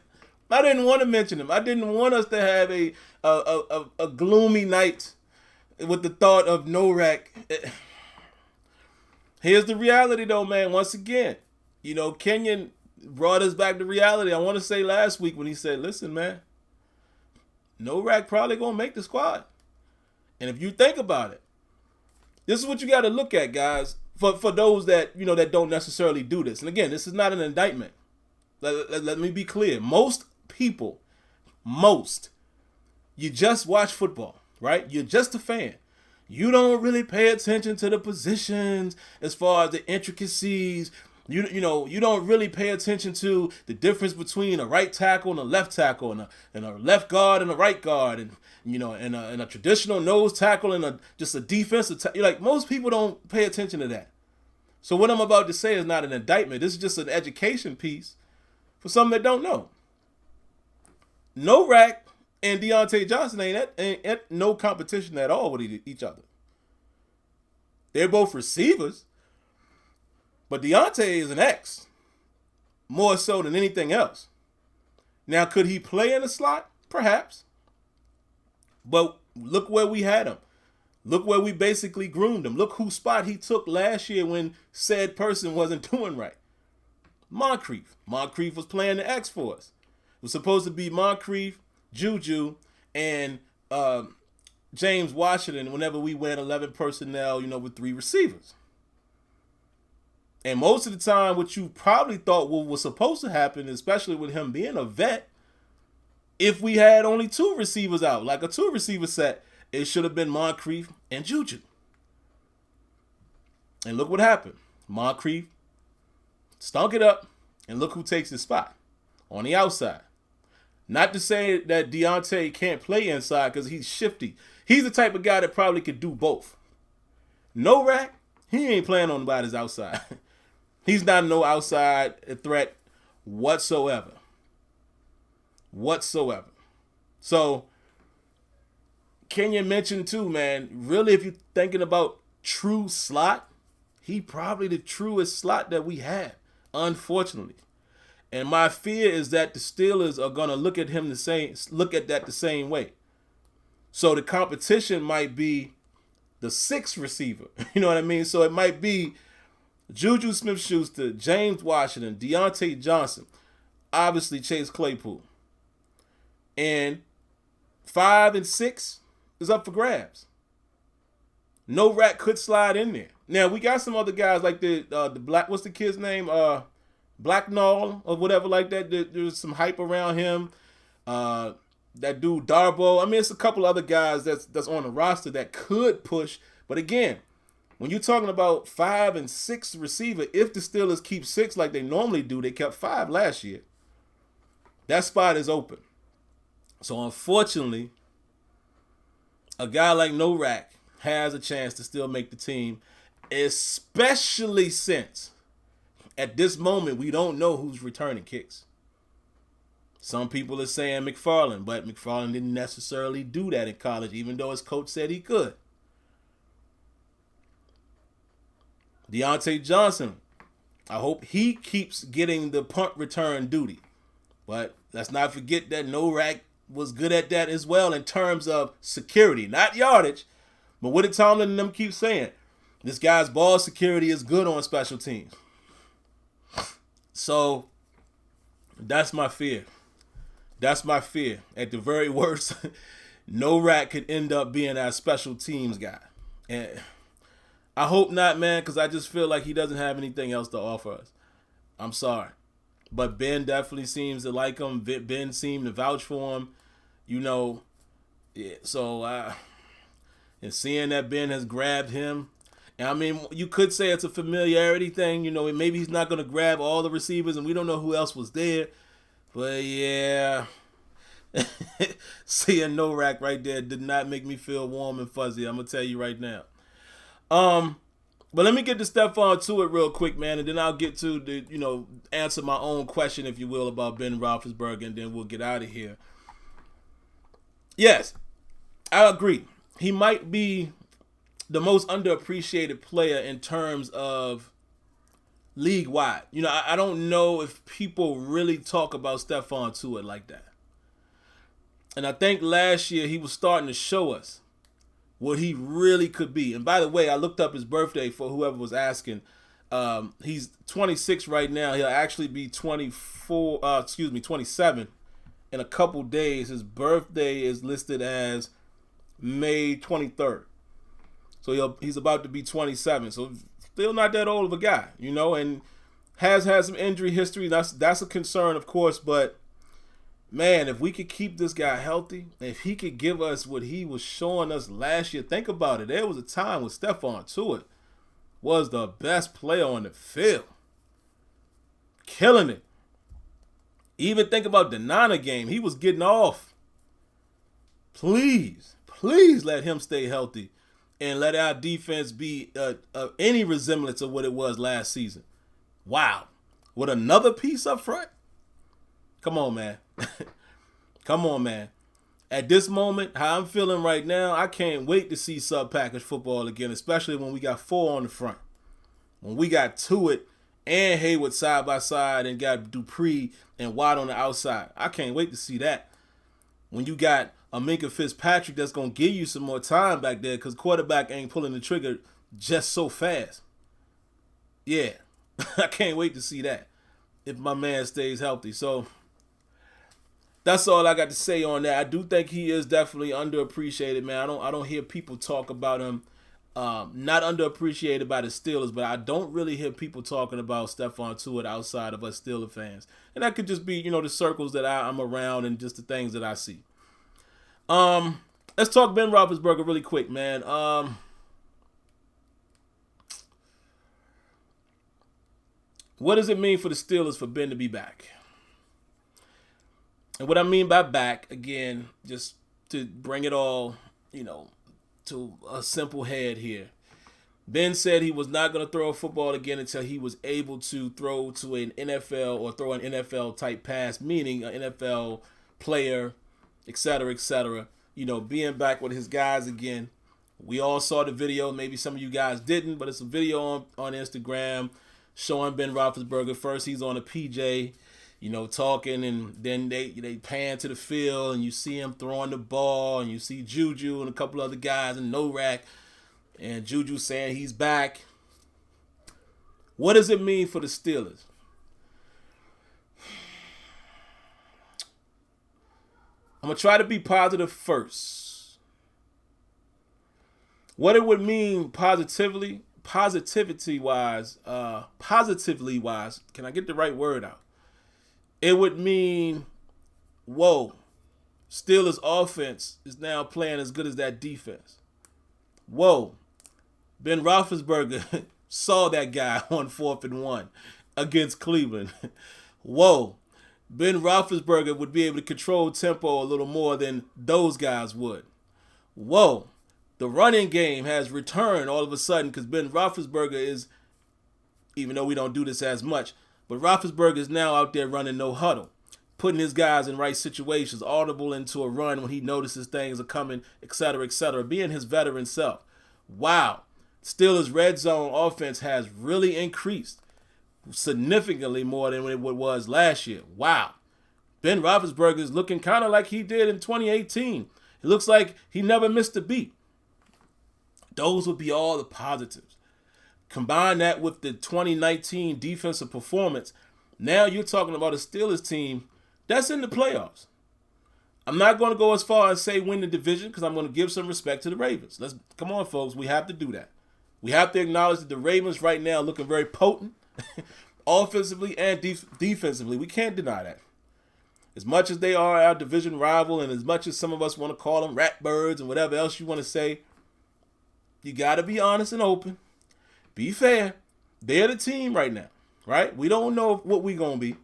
Speaker 1: I didn't want to mention him. I didn't want us to have a gloomy night with the thought of no rack. Here's the reality, though, man. Once again, Kenyon brought us back to reality. I want to say last week when he said, listen, man, no rack probably going to make the squad. And if you think about it, this is what you got to look at, guys, for those that, that don't necessarily do this. And again, this is not an indictment. Let me be clear. Most people, you just watch football, right? You're just a fan. You don't really pay attention to the positions as far as the intricacies. You don't really pay attention to the difference between a right tackle and a left tackle, and a left guard and a right guard, and a traditional nose tackle and just a defensive tackle. Like, most people don't pay attention to that. So what I'm about to say is not an indictment. This is just an education piece for some that don't know. No rack and Deontay Johnson ain't no competition at all with each other. They're both receivers, but Deontay is an X, more so than anything else. Now, could he play in the slot? Perhaps. But look where we had him. Look where we basically groomed him. Look whose spot he took last year when said person wasn't doing right. Moncrief. Moncrief was playing the X for us. It was supposed to be Moncrief, Juju, and James Washington whenever we went 11 personnel, with 3 receivers. And most of the time, what you probably thought was supposed to happen, especially with him being a vet, if we had only 2 receivers out, like a 2-receiver set, it should have been Moncrief and Juju. And look what happened. Moncrief stunk it up, and look who takes his spot on the outside. Not to say that Deontay can't play inside because he's shifty. He's the type of guy that probably could do both. No rack, he ain't playing on nobody's outside. He's not no outside threat whatsoever. So, Kenyon mentioned too, man, really if you're thinking about true slot, he probably the truest slot that we have, unfortunately. And my fear is that the Steelers are gonna look at that the same way. So the competition might be the 6th receiver. You know what I mean? So it might be Juju Smith-Schuster, James Washington, Deontay Johnson, obviously Chase Claypool. And 5 and 6 is up for grabs. No rat could slide in there. Now we got some other guys like the black. What's the kid's name? Blacknall or whatever like that. There's some hype around him. That dude Darbo. I mean, it's a couple other guys that's on the roster that could push. But again, when you're talking about 5 and 6 receiver, if the Steelers keep 6 like they normally do, they kept 5 last year. That spot is open. So unfortunately, a guy like No Rack has a chance to still make the team, especially since at this moment we don't know who's returning kicks. Some people are saying McFarland, but McFarland didn't necessarily do that in college, even though his coach said he could. Deontay Johnson, I hope he keeps getting the punt return duty. But let's not forget that No Rack was good at that as well in terms of security, not yardage. But what did Tomlin and them keep saying? This guy's ball security is good on special teams. So that's my fear. At the very worst, No Rat could end up being our special teams guy. And I hope not, man, because I just feel like he doesn't have anything else to offer us. I'm sorry. But Ben definitely seems to like him. Ben seemed to vouch for him. You know, yeah, so and seeing that Ben has grabbed him, and I mean, you could say it's a familiarity thing. You know, maybe he's not going to grab all the receivers, and we don't know who else was there. But yeah, seeing No Rack right there did not make me feel warm and fuzzy. I'm gonna tell you right now. But let me get to Stephon Tuitt real quick, man, and then I'll get to the, answer my own question, if you will, about Ben Roethlisberger, and then we'll get out of here. Yes, I agree. He might be the most underappreciated player in terms of league-wide. I don't know if people really talk about Stephon Tuitt like that. And I think last year he was starting to show us what he really could be. And by the way, I looked up his birthday for whoever was asking. He's 26 right now. He'll actually be 27 in a couple days. His birthday is listed as May 23rd. So he's about to be 27. So still not that old of a guy, and has had some injury history. That's a concern, of course, but man, if we could keep this guy healthy, if he could give us what he was showing us last year, think about it. There was a time when Stephon Tuitt was the best player on the field. Killing it. Even think about the Niner game. He was getting off. Please let him stay healthy and let our defense be any resemblance of what it was last season. Wow. With another piece up front? Come on, man. Come on, man. At this moment, how I'm feeling right now, I can't wait to see sub-package football again, especially when we got 4 on the front. When we got Tuitt and Hayward side by side and got Dupree and Watt on the outside. I can't wait to see that. When you got a Minka Fitzpatrick that's going to give you some more time back there because quarterback ain't pulling the trigger just so fast. Yeah, I can't wait to see that if my man stays healthy. So that's all I got to say on that. I do think he is definitely underappreciated, man. I don't hear people talk about him not underappreciated by the Steelers, but I don't really hear people talking about Stephon Tuitt outside of us Steelers fans. And that could just be, the circles that I'm around and just the things that I see. Let's talk Ben Roethlisberger really quick, man. What does it mean for the Steelers for Ben to be back? And what I mean by back, again, just to bring it all, to a simple head here. Ben said he was not going to throw a football again until he was able to throw to an NFL or throw an NFL-type pass, meaning an NFL player, et cetera, being back with his guys again. We all saw the video. Maybe some of you guys didn't, but it's a video on Instagram showing Ben Roethlisberger. First, he's on a PJ, talking, and then they pan to the field, and you see him throwing the ball, and you see Juju and a couple other guys in no rack, and Juju saying he's back. What does it mean for the Steelers? I'm going to try to be positive first. What it would mean positively wise, can I get the right word out? It would mean, whoa, Steelers offense is now playing as good as that defense. Whoa, Ben Roethlisberger saw that guy on 4th and 1 against Cleveland. Whoa, Ben Roethlisberger would be able to control tempo a little more than those guys would. Whoa, the running game has returned all of a sudden because Ben Roethlisberger is, even though we don't do this as much, but Roethlisberger is now out there running no huddle, putting his guys in right situations, audible into a run when he notices things are coming, et cetera, being his veteran self. Wow. Steelers' red zone offense has really increased significantly more than it was last year. Wow. Ben Roethlisberger is looking kind of like he did in 2018. It looks like he never missed a beat. Those would be all the positives. Combine that with the 2019 defensive performance. Now you're talking about a Steelers team that's in the playoffs. I'm not going to go as far as say win the division because I'm going to give some respect to the Ravens. Come on, folks. We have to do that. We have to acknowledge that the Ravens right now are looking very potent offensively and defensively. We can't deny that. As much as they are our division rival and as much as some of us want to call them rat birds and whatever else you want to say, you got to be honest and open. Be fair. They're the team right now, right? We don't know what we're going to be.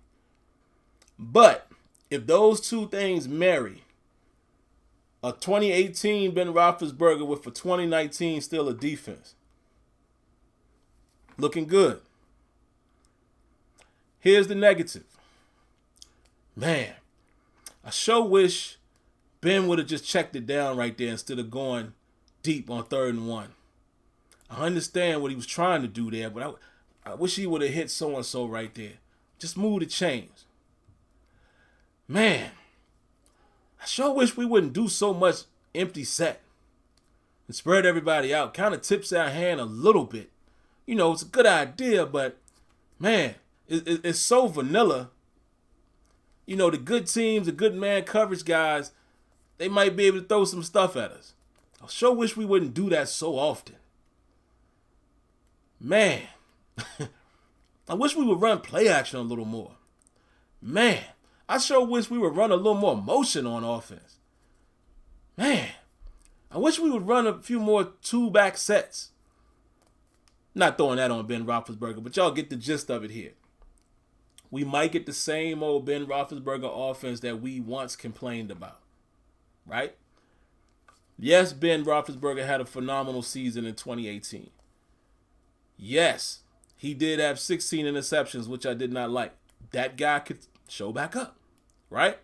Speaker 1: But if those two things marry, a 2018 Ben Roethlisberger with a 2019 Steelers defense, looking good. Here's the negative. Man, I sure wish Ben would have just checked it down right there instead of going deep on 3rd and 1. I understand what he was trying to do there, but I wish he would have hit so-and-so right there. Just move the chains. Man, I sure wish we wouldn't do so much empty set and spread everybody out. Kind of tips our hand a little bit. It's a good idea, but, man, it's so vanilla. The good teams, the good man coverage guys, they might be able to throw some stuff at us. I sure wish we wouldn't do that so often. Man, I wish we would run play action a little more. Man, I sure wish we would run a little more motion on offense. Man, I wish we would run a few more 2-back sets. Not throwing that on Ben Roethlisberger, but y'all get the gist of it here. We might get the same old Ben Roethlisberger offense that we once complained about, right? Yes, Ben Roethlisberger had a phenomenal season in 2018. Yes, he did have 16 interceptions, which I did not like. That guy could show back up, right?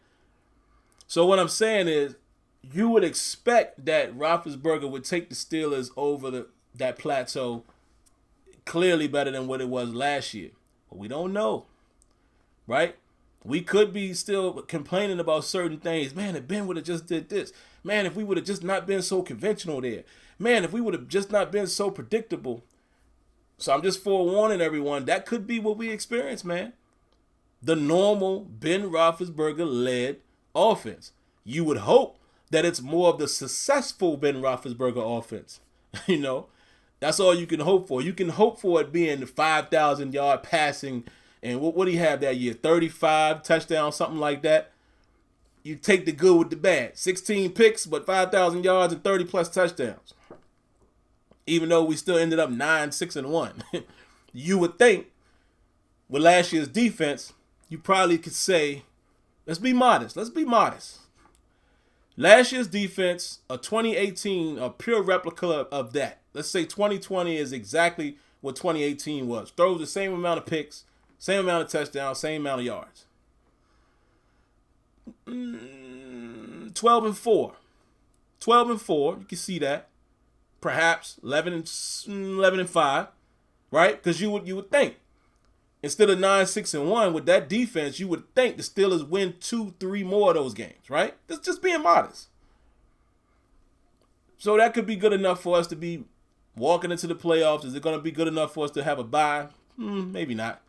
Speaker 1: So what I'm saying is you would expect that Roethlisberger would take the Steelers over that plateau clearly better than what it was last year. But we don't know, right? We could be still complaining about certain things. Man, if Ben would have just did this. Man, if we would have just not been so conventional there. Man, if we would have just not been so predictable. So I'm just forewarning everyone, that could be what we experience, man. The normal Ben Roethlisberger-led offense. You would hope that it's more of the successful Ben Roethlisberger offense. That's all you can hope for. You can hope for it being the 5,000 yard passing. And what did he have that year? 35 touchdowns, something like that. You take the good with the bad. 16 picks, but 5,000 yards and 30 plus touchdowns. Even though we still ended up 9-6-1. You would think with last year's defense, you probably could say, let's be modest. Let's be modest. Last year's defense, a 2018, a pure replica of that. Let's say 2020 is exactly what 2018 was. Throws the same amount of picks, same amount of touchdowns, same amount of yards. 12-4. 12-4. You can see that. Perhaps 11-5, right? Because you would think instead of 9-6-1 with that defense, you would think the Steelers win 2-3 more of those games, right? That's just being modest. So that could be good enough for us to be walking into the playoffs. Is it going to be good enough for us to have a bye? Maybe not.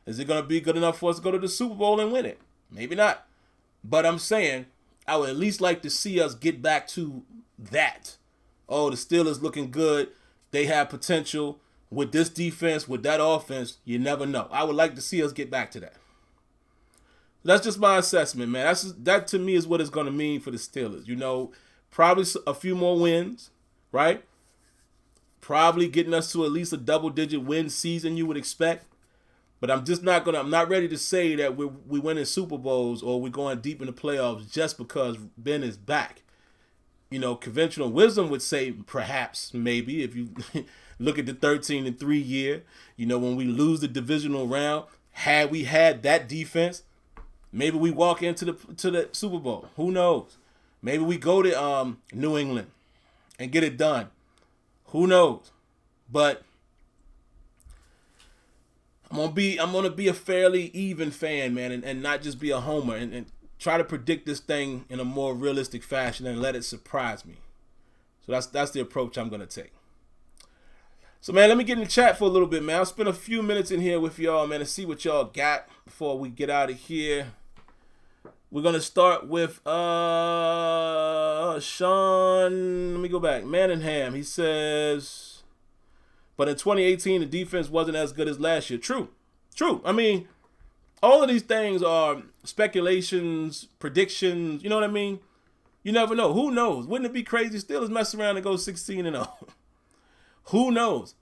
Speaker 1: Is it going to be good enough for us to go to the Super Bowl and win it? Maybe not. But I'm saying I would at least like to see us get back to that. Oh, the Steelers looking good. They have potential. With this defense, with that offense, you never know. I would like to see us get back to that. That's just my assessment, man. That to me is what it's going to mean for the Steelers. You know, probably a few more wins, right? Probably getting us to at least a double-digit win season you would expect. But I'm not ready to say that we winning Super Bowls or we're going deep in the playoffs just because Ben is back. You know, conventional wisdom would say perhaps, maybe, if you look at the 13-3 year, you know, when we lose the divisional round, had we had that defense, maybe we walk into the Super Bowl. Who knows? Maybe we go to New England and get it done. Who knows? But I'm gonna be a fairly even fan, man, and not just be a homer and try to predict this thing in a more realistic fashion and let it surprise me. So that's the approach I'm gonna take. So, man, let me get in the chat for a little bit, man. I'll spend a few minutes in here with y'all, man, and see what y'all got before we get out of here. We're gonna start with Sean. Let me go back. Manningham. He says, but in 2018, the defense wasn't as good as last year. True. I mean, all of these things are speculations, predictions. You know what I mean? You never know. Who knows? Wouldn't it be crazy? Steelers mess around and go 16-0. Who knows?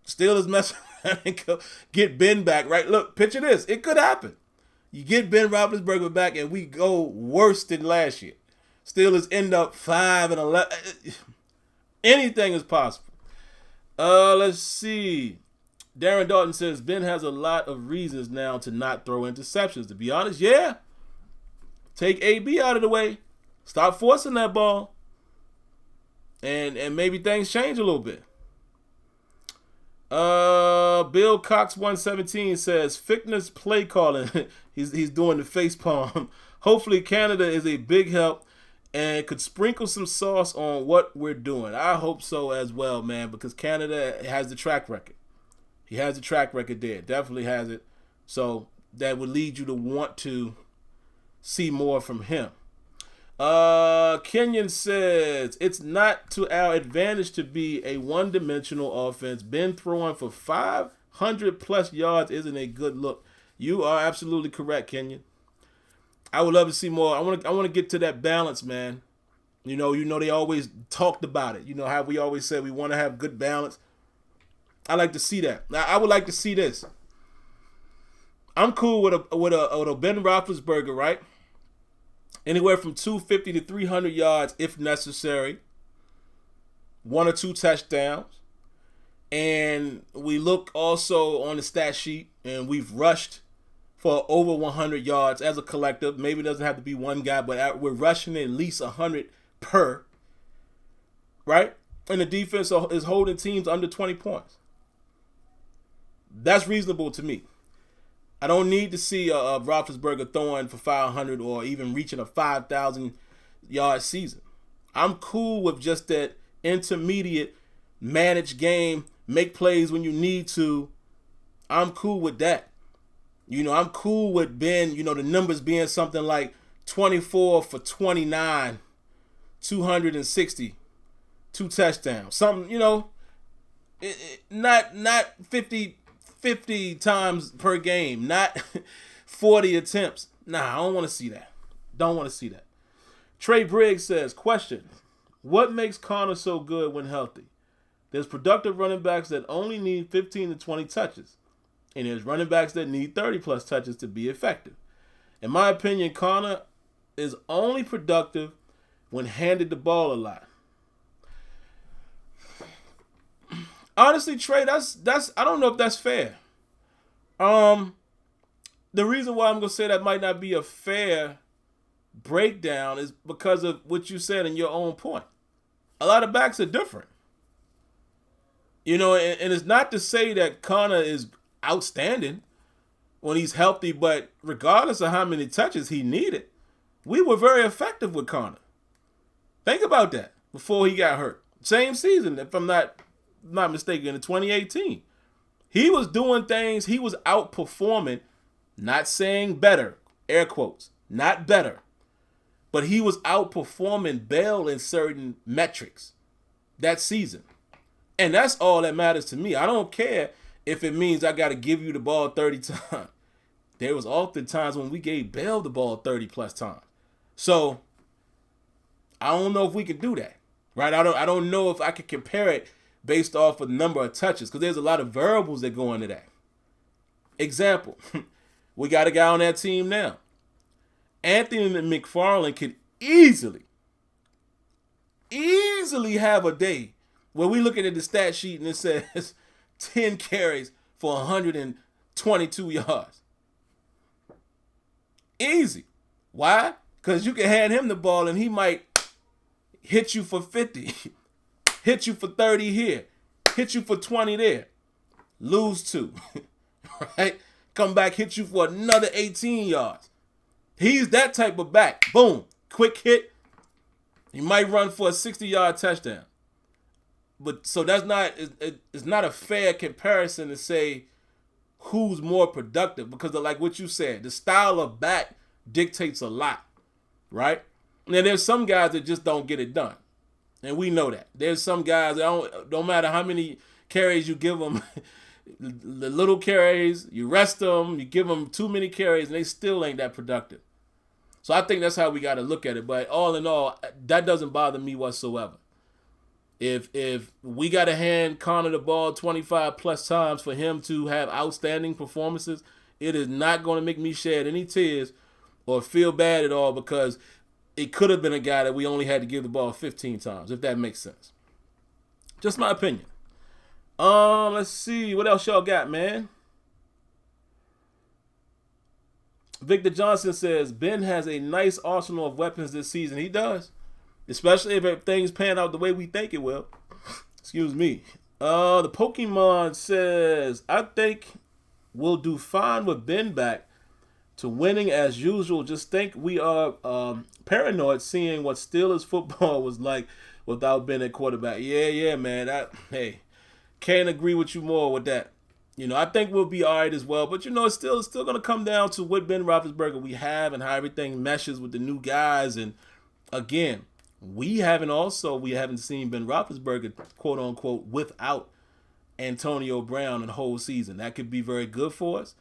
Speaker 1: Steelers mess around and go get Ben back, right? Look, picture this. It could happen. You get Ben Roethlisberger back and we go worse than last year. Steelers end up 5-11. Anything is possible. Let's see. Darren Dalton says Ben has a lot of reasons now to not throw interceptions. To be honest, yeah. Take AB out of the way. Stop forcing that ball. And maybe things change a little bit. Bill Cox 117 says Fickner's play calling. he's doing the face palm. Hopefully Canada is a big help and could sprinkle some sauce on what we're doing. I hope so as well, man, because Canada has the track record. He has the track record there. Definitely has it. So that would lead you to want to see more from him. Kenyon says, it's not to our advantage to be a one-dimensional offense. Ben throwing for 500-plus yards isn't a good look. You are absolutely correct, Kenyon. I would love to see more. I want to get to that balance, man. You know they always talked about it. You know how we always said we want to have good balance. I like to see that. Now, I would like to see this. I'm cool with a Ben Roethlisberger, right? Anywhere from 250 to 300 yards if necessary. 1 or 2 touchdowns. And we look also on the stat sheet, and we've rushed for over 100 yards as a collective. Maybe it doesn't have to be one guy, but we're rushing at least 100 per. Right? And the defense is holding teams under 20 points. That's reasonable to me. I don't need to see a Roethlisberger throwing for 500 or even reaching a 5,000-yard season. I'm cool with just that intermediate managed game, make plays when you need to. I'm cool with that. You know, I'm cool with Ben, you know, the numbers being something like 24 for 29, 260, 2 touchdowns. Something, you know, Not 50 times per game, not 40 attempts. Nah, I don't want to see that. Don't want to see that. Trey Briggs says, question, what makes Connor so good when healthy? There's productive running backs that only need 15 to 20 touches, and there's running backs that need 30-plus touches to be effective. In my opinion, Connor is only productive when handed the ball a lot. Honestly, Trey, that's I don't know if that's fair. The reason why I'm gonna say that might not be a fair breakdown is because of what you said in your own point. A lot of backs are different. You know, and it's not to say that Connor is outstanding when he's healthy, but regardless of how many touches he needed, we were very effective with Connor. Think about that before he got hurt. Same season, if I'm not mistaken, in 2018. He was doing things, he was outperforming, not saying better, air quotes, not better, but he was outperforming Bell in certain metrics that season. And that's all that matters to me. I don't care if it means I got to give you the ball 30 times. There was often times when we gave Bell the ball 30 plus times. So I don't know if we could do that, right? I don't know if I could compare it based off of the number of touches, because there's a lot of variables that go into that. Example, we got a guy on that team now. Anthony McFarland could easily have a day where we looking at the stat sheet and it says 10 carries for 122 yards. Easy. Why? Because you can hand him the ball and he might hit you for 50, hit you for 30 here, hit you for 20 there, lose 2, right? Come back, hit you for another 18 yards. He's that type of back. Boom, quick hit. He might run for a 60-yard touchdown. But so that's not, it's not a fair comparison to say who's more productive, because like what you said, the style of back dictates a lot, right? Now there's some guys that just don't get it done, and we know that. There's some guys that don't matter how many carries you give them, the little carries, you rest them, you give them too many carries, and they still ain't that productive. So I think that's how we got to look at it. But all in all, that doesn't bother me whatsoever. If we got to hand Connor the ball 25 plus times for him to have outstanding performances, it is not going to make me shed any tears or feel bad at all, because it could have been a guy that we only had to give the ball 15 times, if that makes sense. Just my opinion. Let's see. What else y'all got, man? Victor Johnson says, Ben has a nice arsenal of weapons this season. He does. Especially if things pan out the way we think it will. Excuse me. The Pokemon says, I think we'll do fine with Ben back to winning as usual. Just think we are paranoid seeing what Steelers football was like without Ben at quarterback. Yeah, man. Hey, can't agree with you more with that. You know, I think we'll be all right as well. But, you know, it's still going to come down to what Ben Roethlisberger we have and how everything meshes with the new guys. And, again, we haven't seen Ben Roethlisberger, quote unquote, without Antonio Brown in the whole season. That could be very good for us,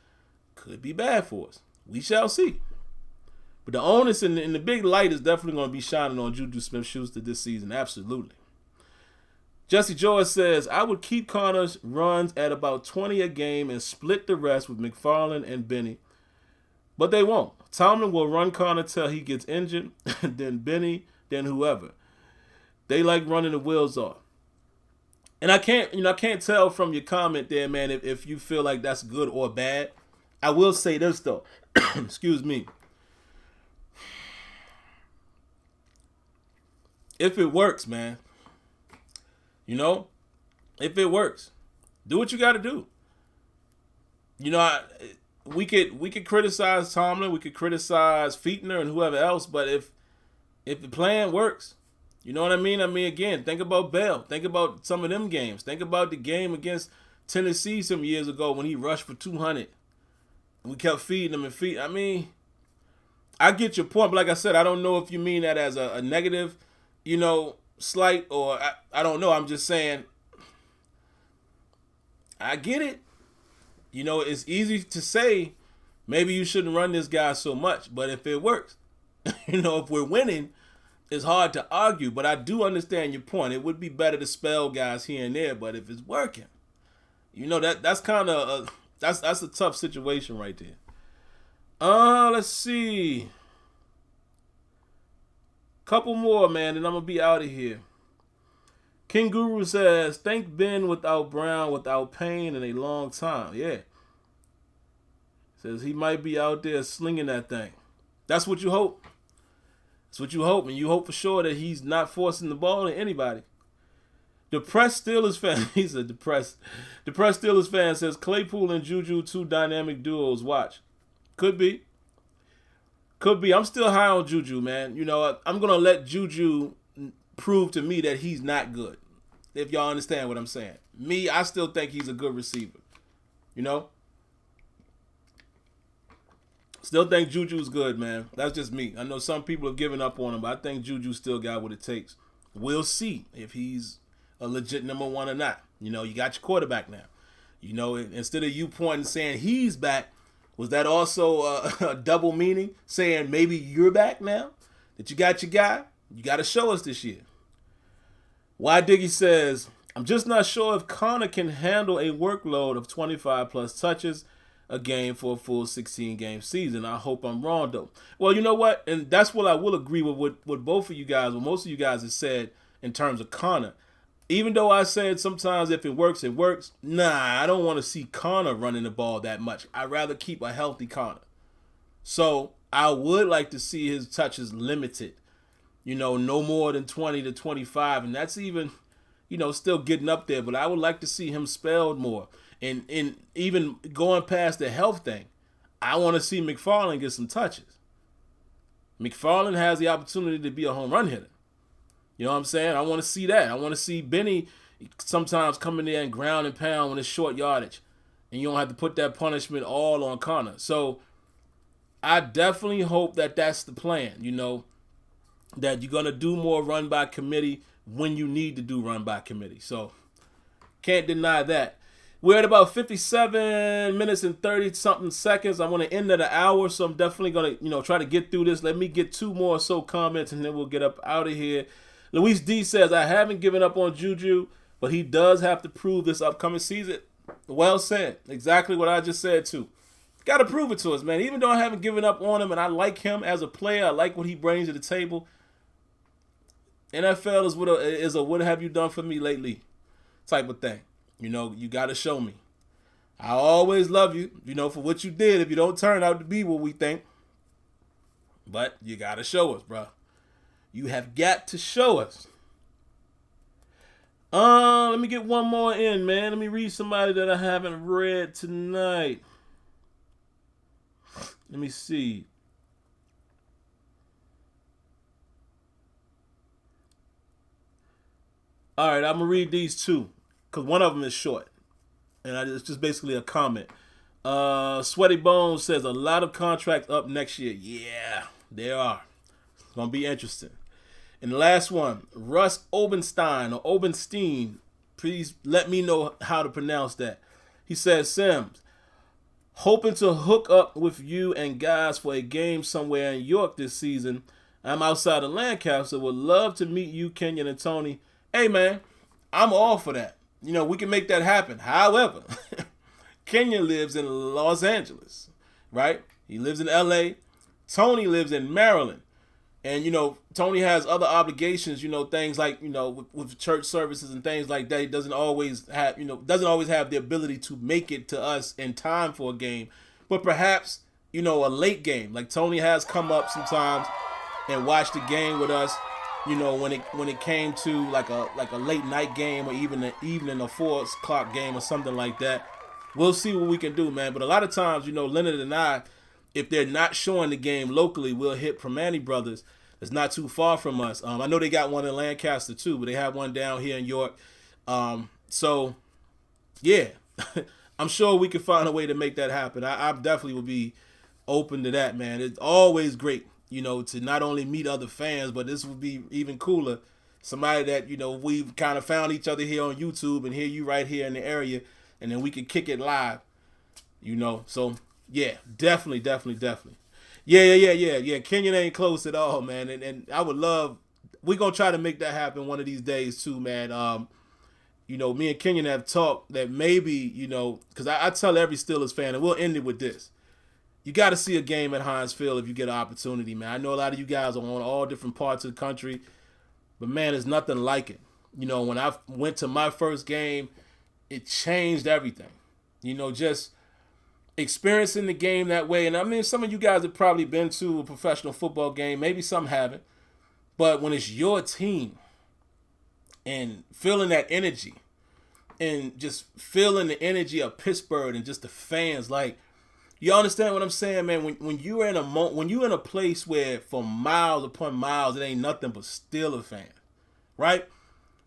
Speaker 1: could be bad for us. We shall see. But the onus in the big light is definitely going to be shining on Juju Smith-Schuster this season. Absolutely. Jesse George says, I would keep Connor's runs at about 20 a game and split the rest with McFarland and Benny. But they won't. Tomlin will run Connor till he gets injured, then Benny, then whoever. They like running the wheels off. And I can't tell from your comment there, man, if you feel like that's good or bad. I will say this, though. Excuse me. If it works, man. You know, if it works, do what you got to do. You know, we could criticize Tomlin, we could criticize Fichtner and whoever else, but if the plan works, you know what I mean? I mean, again, think about Bell. Think about some of them games. Think about the game against Tennessee some years ago when he rushed for 200. We kept feeding him and feeding. I mean, I get your point, but like I said, I don't know if you mean that as a negative, you know, slight, or I don't know. I'm just saying I get it. You know, it's easy to say maybe you shouldn't run this guy so much, but if it works, you know, if we're winning, it's hard to argue. But I do understand your point. It would be better to spell guys here and there, but if it's working, you know, that's kind of that's a tough situation right there. Let's see. Couple more, man, and I'm gonna be out of here. King Guru says, think Ben without Brown, without Payne in a long time. Yeah. Says he might be out there slinging that thing. That's what you hope. That's what you hope. And you hope for sure that he's not forcing the ball to anybody. Depressed Steelers fan. He's a depressed Steelers fan says, Claypool and Juju, 2 dynamic duos. Watch. Could be. I'm still high on Juju, man. You know, I'm going to let Juju prove to me that he's not good. If y'all understand what I'm saying. Me, I still think he's a good receiver. You know? Still think Juju's good, man. That's just me. I know some people have given up on him, but I think Juju still got what it takes. We'll see if he's a legit number 1 or not. You know, you got your quarterback now. You know, instead of you pointing saying he's back, was that also a double meaning? Saying maybe you're back now? That you got your guy? You got to show us this year. Y Diggy says, I'm just not sure if Connor can handle a workload of 25 plus touches a game for a full 16-game season. I hope I'm wrong, though. Well, you know what? And that's what I will agree with what both of you guys, what most of you guys have said in terms of Connor. Even though I said sometimes if it works, it works. Nah, I don't want to see Connor running the ball that much. I'd rather keep a healthy Connor. So I would like to see his touches limited. You know, no more than 20 to 25. And that's even, you know, still getting up there. But I would like to see him spelled more. And even going past the health thing, I want to see McFarland get some touches. McFarland has the opportunity to be a home run hitter. You know what I'm saying? I want to see that. I want to see Benny sometimes come in there and ground and pound when it's short yardage. And you don't have to put that punishment all on Connor. So I definitely hope that that's the plan, you know, that you're going to do more run by committee when you need to do run by committee. So can't deny that. We're at about 57 minutes and 30-something seconds. I want to end at an hour, so I'm definitely going to, you know, try to get through this. Let me get 2 more or so comments, and then we'll get up out of here. Luis D says, I haven't given up on Juju, but he does have to prove this upcoming season. Well said. Exactly what I just said, too. Got to prove it to us, man. Even though I haven't given up on him, and I like him as a player, I like what he brings to the table, NFL is a what have you done for me lately type of thing. You know, you got to show me. I always love you, you know, for what you did if you don't turn out to be what we think. But you got to show us, bro. You have got to show us. Let me get one more in, man. Let me read somebody that I haven't read tonight. Let me see. All right, I'm going to read these 2. Because one of them is short. And it's just basically a comment. Sweaty Bones says, a lot of contracts up next year. Yeah, there are. It's going to be interesting. And the last one, Russ Obenstein or Obenstein. Please let me know how to pronounce that. He says, Sims, hoping to hook up with you and guys for a game somewhere in York this season. I'm outside of Lancaster. Would love to meet you, Kenyon and Tony. Hey, man, I'm all for that. You know, we can make that happen. However, Kenyon lives in Los Angeles, right? He lives in L.A. Tony lives in Maryland. And, you know, Tony has other obligations, you know, things like, you know, with church services and things like that. He doesn't always have the ability to make it to us in time for a game. But perhaps, you know, a late game. Like Tony has come up sometimes and watched the game with us. You know, when it came to like a late night game or even an evening or 4 o'clock game or something like that. We'll see what we can do, man. But a lot of times, you know, Leonard and I, if they're not showing the game locally, we'll hit Primanti Brothers. It's not too far from us. I know they got one in Lancaster too, but they have one down here in York. So, yeah, I'm sure we can find a way to make that happen. I definitely will be open to that, man. It's always great, you know, to not only meet other fans, but this would be even cooler. Somebody that, you know, we've kind of found each other here on YouTube and hear you right here in the area and then we can kick it live. So yeah, definitely. Yeah. Kenyon ain't close at all, man. And I would love. We're gonna try to make that happen one of these days too, man. Me and Kenyon have talked that maybe, because I tell every Steelers fan, and we'll end it with this. You got to see a game at Heinz Field if you get an opportunity, man. I know a lot of you guys are on all different parts of the country, but, man, there's nothing like it. When I went to my first game, it changed everything. Just experiencing the game that way. And, I mean, some of you guys have probably been to a professional football game. Maybe some haven't. But when it's your team and feeling that energy and just feeling the energy of Pittsburgh and just the fans, like, you understand what I'm saying, man? When you're in when you're in a place where for miles upon miles it ain't nothing but Steelers fans, right?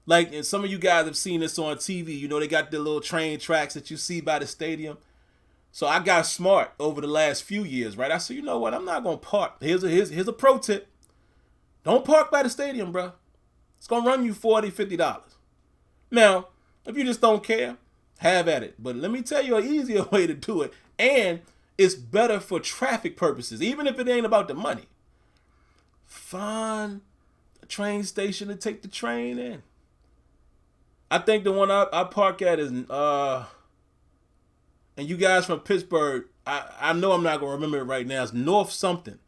Speaker 1: Like, and some of you guys have seen this on TV. They got the little train tracks that you see by the stadium. So I got smart over the last few years, right? I said, you know what? I'm not gonna park. Here's a pro tip. Don't park by the stadium, bro. It's gonna run you $40, $50. Now, if you just don't care, have at it. But let me tell you an easier way to do it, and it's better for traffic purposes, even if it ain't about the money. Find a train station to take the train in. I think the one I park at is, and you guys from Pittsburgh, I know I'm not going to remember it right now. It's North something.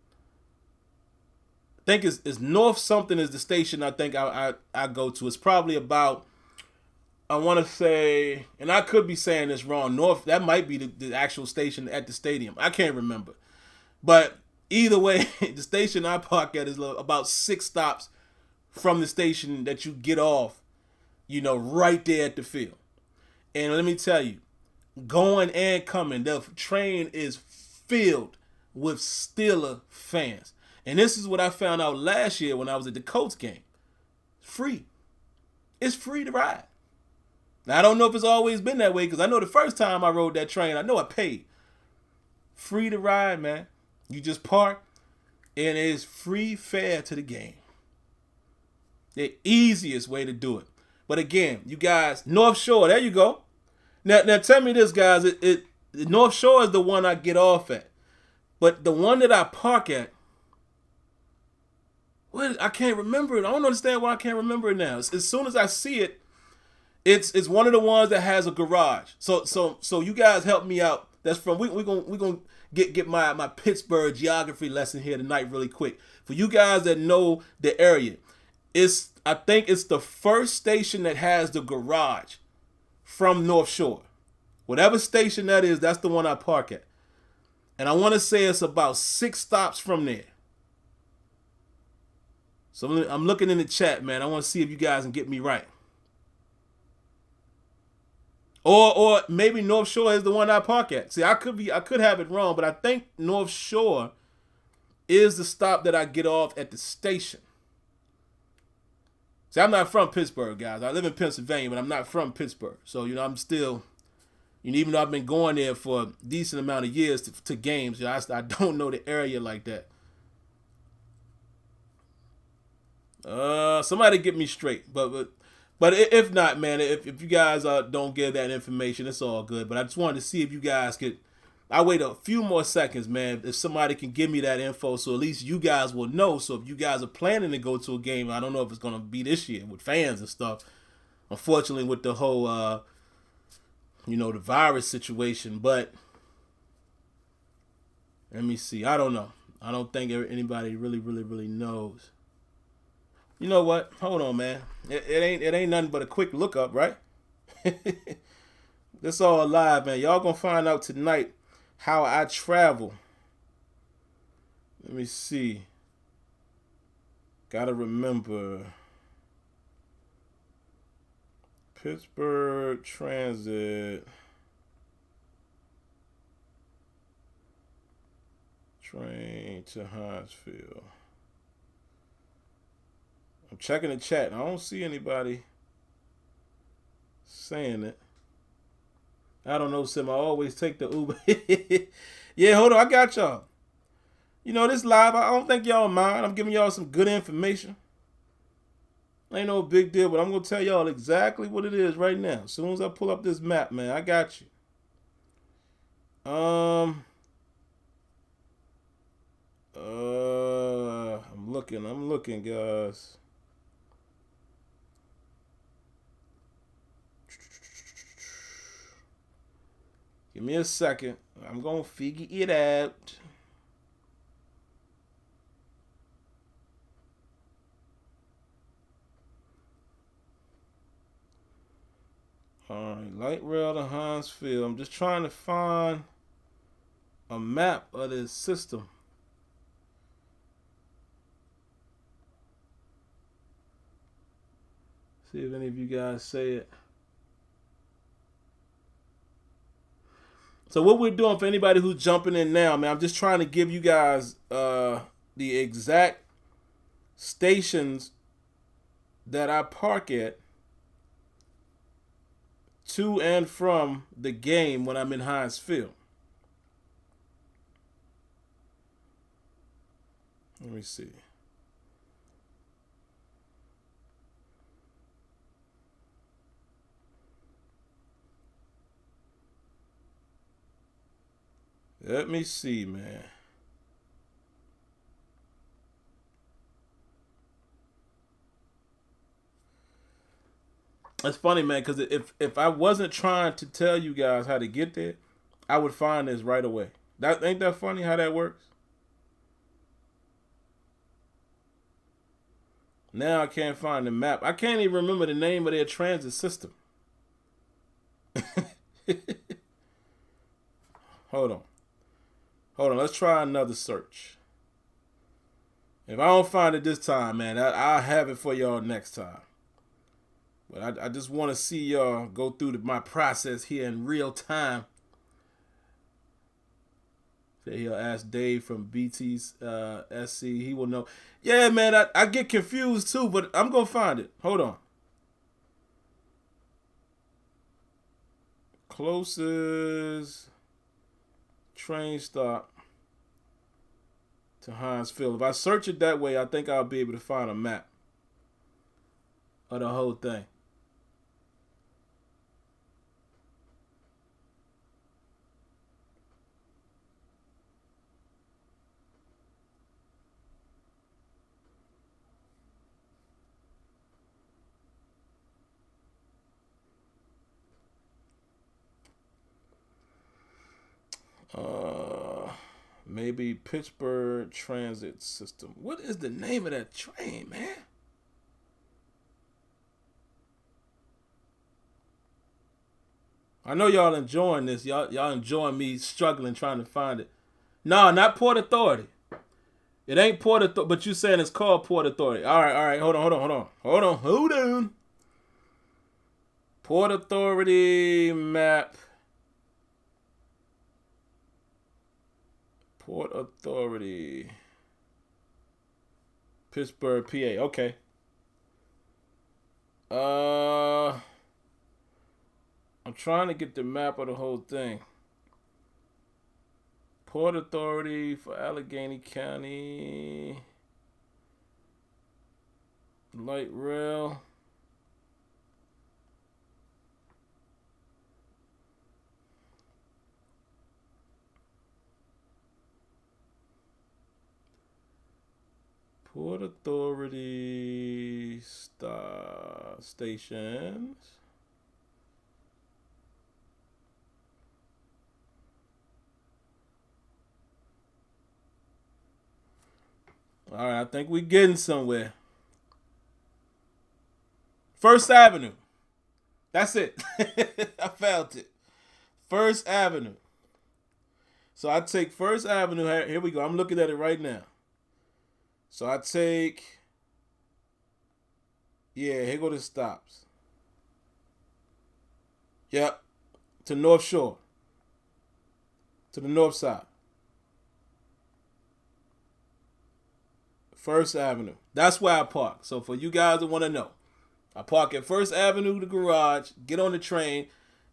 Speaker 1: I think it's North something is the station I think I go to. It's probably about, I want to say, and I could be saying this wrong, North, that might be the actual station at the stadium. I can't remember. But either way, the station I park at is about 6 stops from the station that you get off, right there at the field. And let me tell you, going and coming, the train is filled with Steeler fans. And this is what I found out last year when I was at the Colts game. Free. It's free to ride. Now, I don't know if it's always been that way, because I know the first time I rode that train, I know I paid. Free to ride, man. You just park, and it's free fare to the game. The easiest way to do it. But again, you guys, North Shore, there you go. Now tell me this, guys. North Shore is the one I get off at. But the one that I park at, I can't remember it. I don't understand why I can't remember it now. As soon as I see it, it's one of the ones that has a garage. So you guys help me out. That's from we're gonna get my Pittsburgh geography lesson here tonight really quick. For you guys that know the area, I think it's the first station that has the garage from North Shore. Whatever station that is, that's the one I park at. And I want to say it's about 6 stops from there. So I'm looking in the chat, man. I want to see if you guys can get me right. Or maybe North Shore is the one I park at. See, I could have it wrong, but I think North Shore is the stop that I get off at the station. See, I'm not from Pittsburgh, guys. I live in Pennsylvania, but I'm not from Pittsburgh. So, I'm still, even though I've been going there for a decent amount of years to games, I don't know the area like that. Somebody get me straight. But if not, man, if you guys don't get that information, it's all good. But I just wanted to see if you guys could. I wait a few more seconds, man. If somebody can give me that info, so at least you guys will know. So if you guys are planning to go to a game, I don't know if it's gonna be this year with fans and stuff. Unfortunately, with the whole, the virus situation. But let me see. I don't know. I don't think anybody really knows. You know what? Hold on, man. It ain't nothing but a quick lookup, right? This all live, man. Y'all gonna find out tonight how I travel. Let me see. Gotta remember. Pittsburgh Transit. Train to Hinesfield. I'm checking the chat, and I don't see anybody saying it. I don't know, Sim. I always take the Uber. Yeah, hold on. I got y'all. This live, I don't think y'all mind. I'm giving y'all some good information. Ain't no big deal, but I'm going to tell y'all exactly what it is right now. As soon as I pull up this map, man, I got you. I'm looking, guys. Give me a second. I'm going to figure it out. All right, light rail to Hinesfield. I'm just trying to find a map of this system. See if any of you guys say it. So what we're doing for anybody who's jumping in now, man, I'm just trying to give you guys the exact stations that I park at to and from the game when I'm in Hinesfield. Let me see. Let me see, man. It's funny, man, because if I wasn't trying to tell you guys how to get there, I would find this right away. Ain't that funny how that works? Now I can't find the map. I can't even remember the name of their transit system. Hold on. Let's try another search. If I don't find it this time, man, I'll have it for y'all next time. But I just want to see y'all go through my process here in real time. He'll ask Dave from BT's SC. He will know. Yeah, man, I get confused too, but I'm going to find it. Hold on. Closest train stop to Hinesfield. If I search it that way, I think I'll be able to find a map of the whole thing. Maybe Pittsburgh Transit System. What is the name of that train, man? I know y'all enjoying this. Y'all enjoying me struggling trying to find it. No, not Port Authority. It ain't Port Authority, but you saying it's called Port Authority. All right. Hold on. Port Authority map. Port Authority. Pittsburgh, PA. Okay. I'm trying to get the map of the whole thing. Port Authority for Allegheny County. Light rail. Port Authority stations. All right, I think we're getting somewhere. First Avenue. That's it. I found it. First Avenue. So I take First Avenue. Here we go. I'm looking at it right now. So I take, here go the stops. Yep, to North Shore, to the north side. First Avenue. That's where I park. So for you guys that want to know, I park at First Avenue, the garage, get on the train,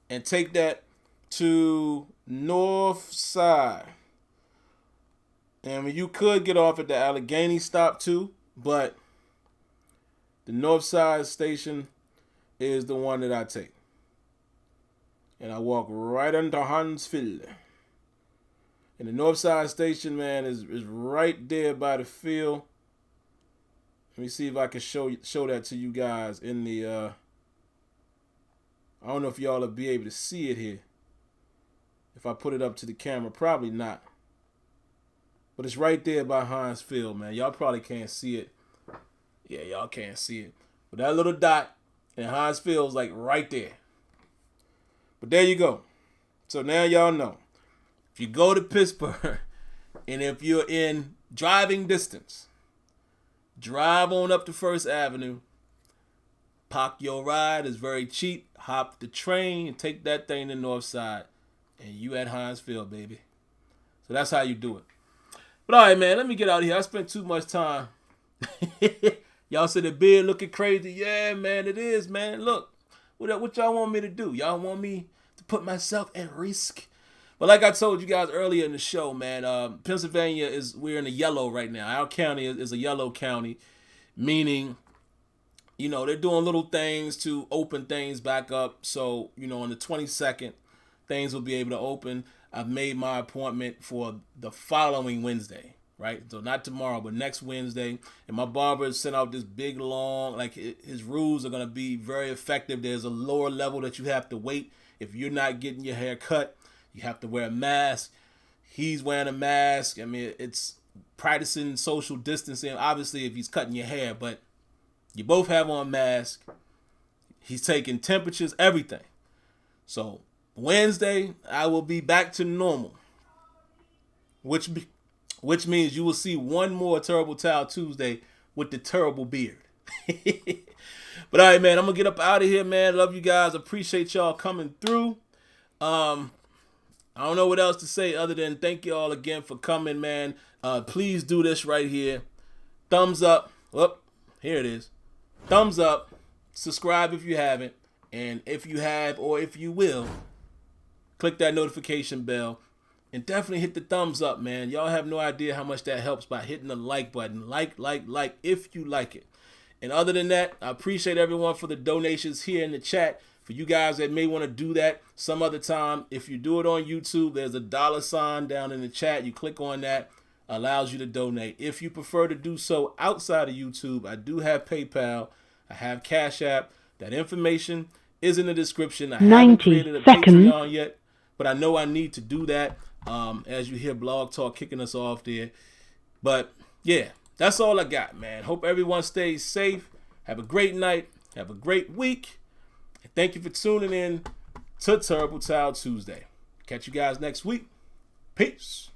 Speaker 1: and take that to north side. And you could get off at the Allegheny stop too, but The north side station is the one that I take. And I walk right into Huntsville. And the north side station, man, is right there by the field. Let me see if I can show that to you guys in the I don't know if y'all will be able to see it here. If I put it up to the camera, probably not. But it's right there by Heinz Field, man. Y'all probably can't see it. Yeah, y'all can't see it. But that little dot in Heinz Field is like right there. But there you go. So now y'all know. If you go to Pittsburgh and if you're in driving distance, drive on up to First Avenue. Park your ride. It's very cheap. Hop the train and take that thing to North Side. And you at Heinz Field, baby. So that's how you do it. But all right, man, let me get out of here. I spent too much time. Y'all said the beard looking crazy. Yeah, man, it is, man. Look, what y'all want me to do? Y'all want me to put myself at risk? But like I told you guys earlier in the show, man, Pennsylvania we're in the yellow right now. Our county is a yellow county, meaning, you know, they're doing little things to open things back up. So, you know, on the 22nd, things will be able to open. I've made my appointment for the following Wednesday, right? So not tomorrow, but next Wednesday. And my barber sent out this big, long, like his rules are going to be very effective. There's a lower level that you have to wait. If you're not getting your hair cut, you have to wear a mask. He's wearing a mask. I mean, it's practicing social distancing, obviously, if he's cutting your hair, but you both have on masks. He's taking temperatures, everything. So Wednesday, I will be back to normal, which means you will see one more Terrible Towel Tuesday with the terrible beard. But all right, man, I'm going to get up out of here, man. Love you guys. Appreciate y'all coming through. I don't know what else to say other than thank you all again for coming, man. Please do this right here. Thumbs up. Whoop, here it is. Thumbs up. Subscribe if you haven't. And if you have or if you will, click that notification bell. And definitely hit the thumbs up, man. Y'all have no idea how much that helps by hitting the like button. Like, if you like it. And other than that, I appreciate everyone for the donations here in the chat. For you guys that may want to do that some other time, if you do it on YouTube, there's a $sign down in the chat. You click on that, allows you to donate. If you prefer to do so outside of YouTube, I do have PayPal. I have Cash App. That information is in the description. I haven't created a Patreon yet, but I know I need to do that. As you hear Blog Talk kicking us off there. But yeah, that's all I got, man. Hope everyone stays safe. Have a great night. Have a great week. And thank you for tuning in to Terrible Towel Tuesday. Catch you guys next week. Peace.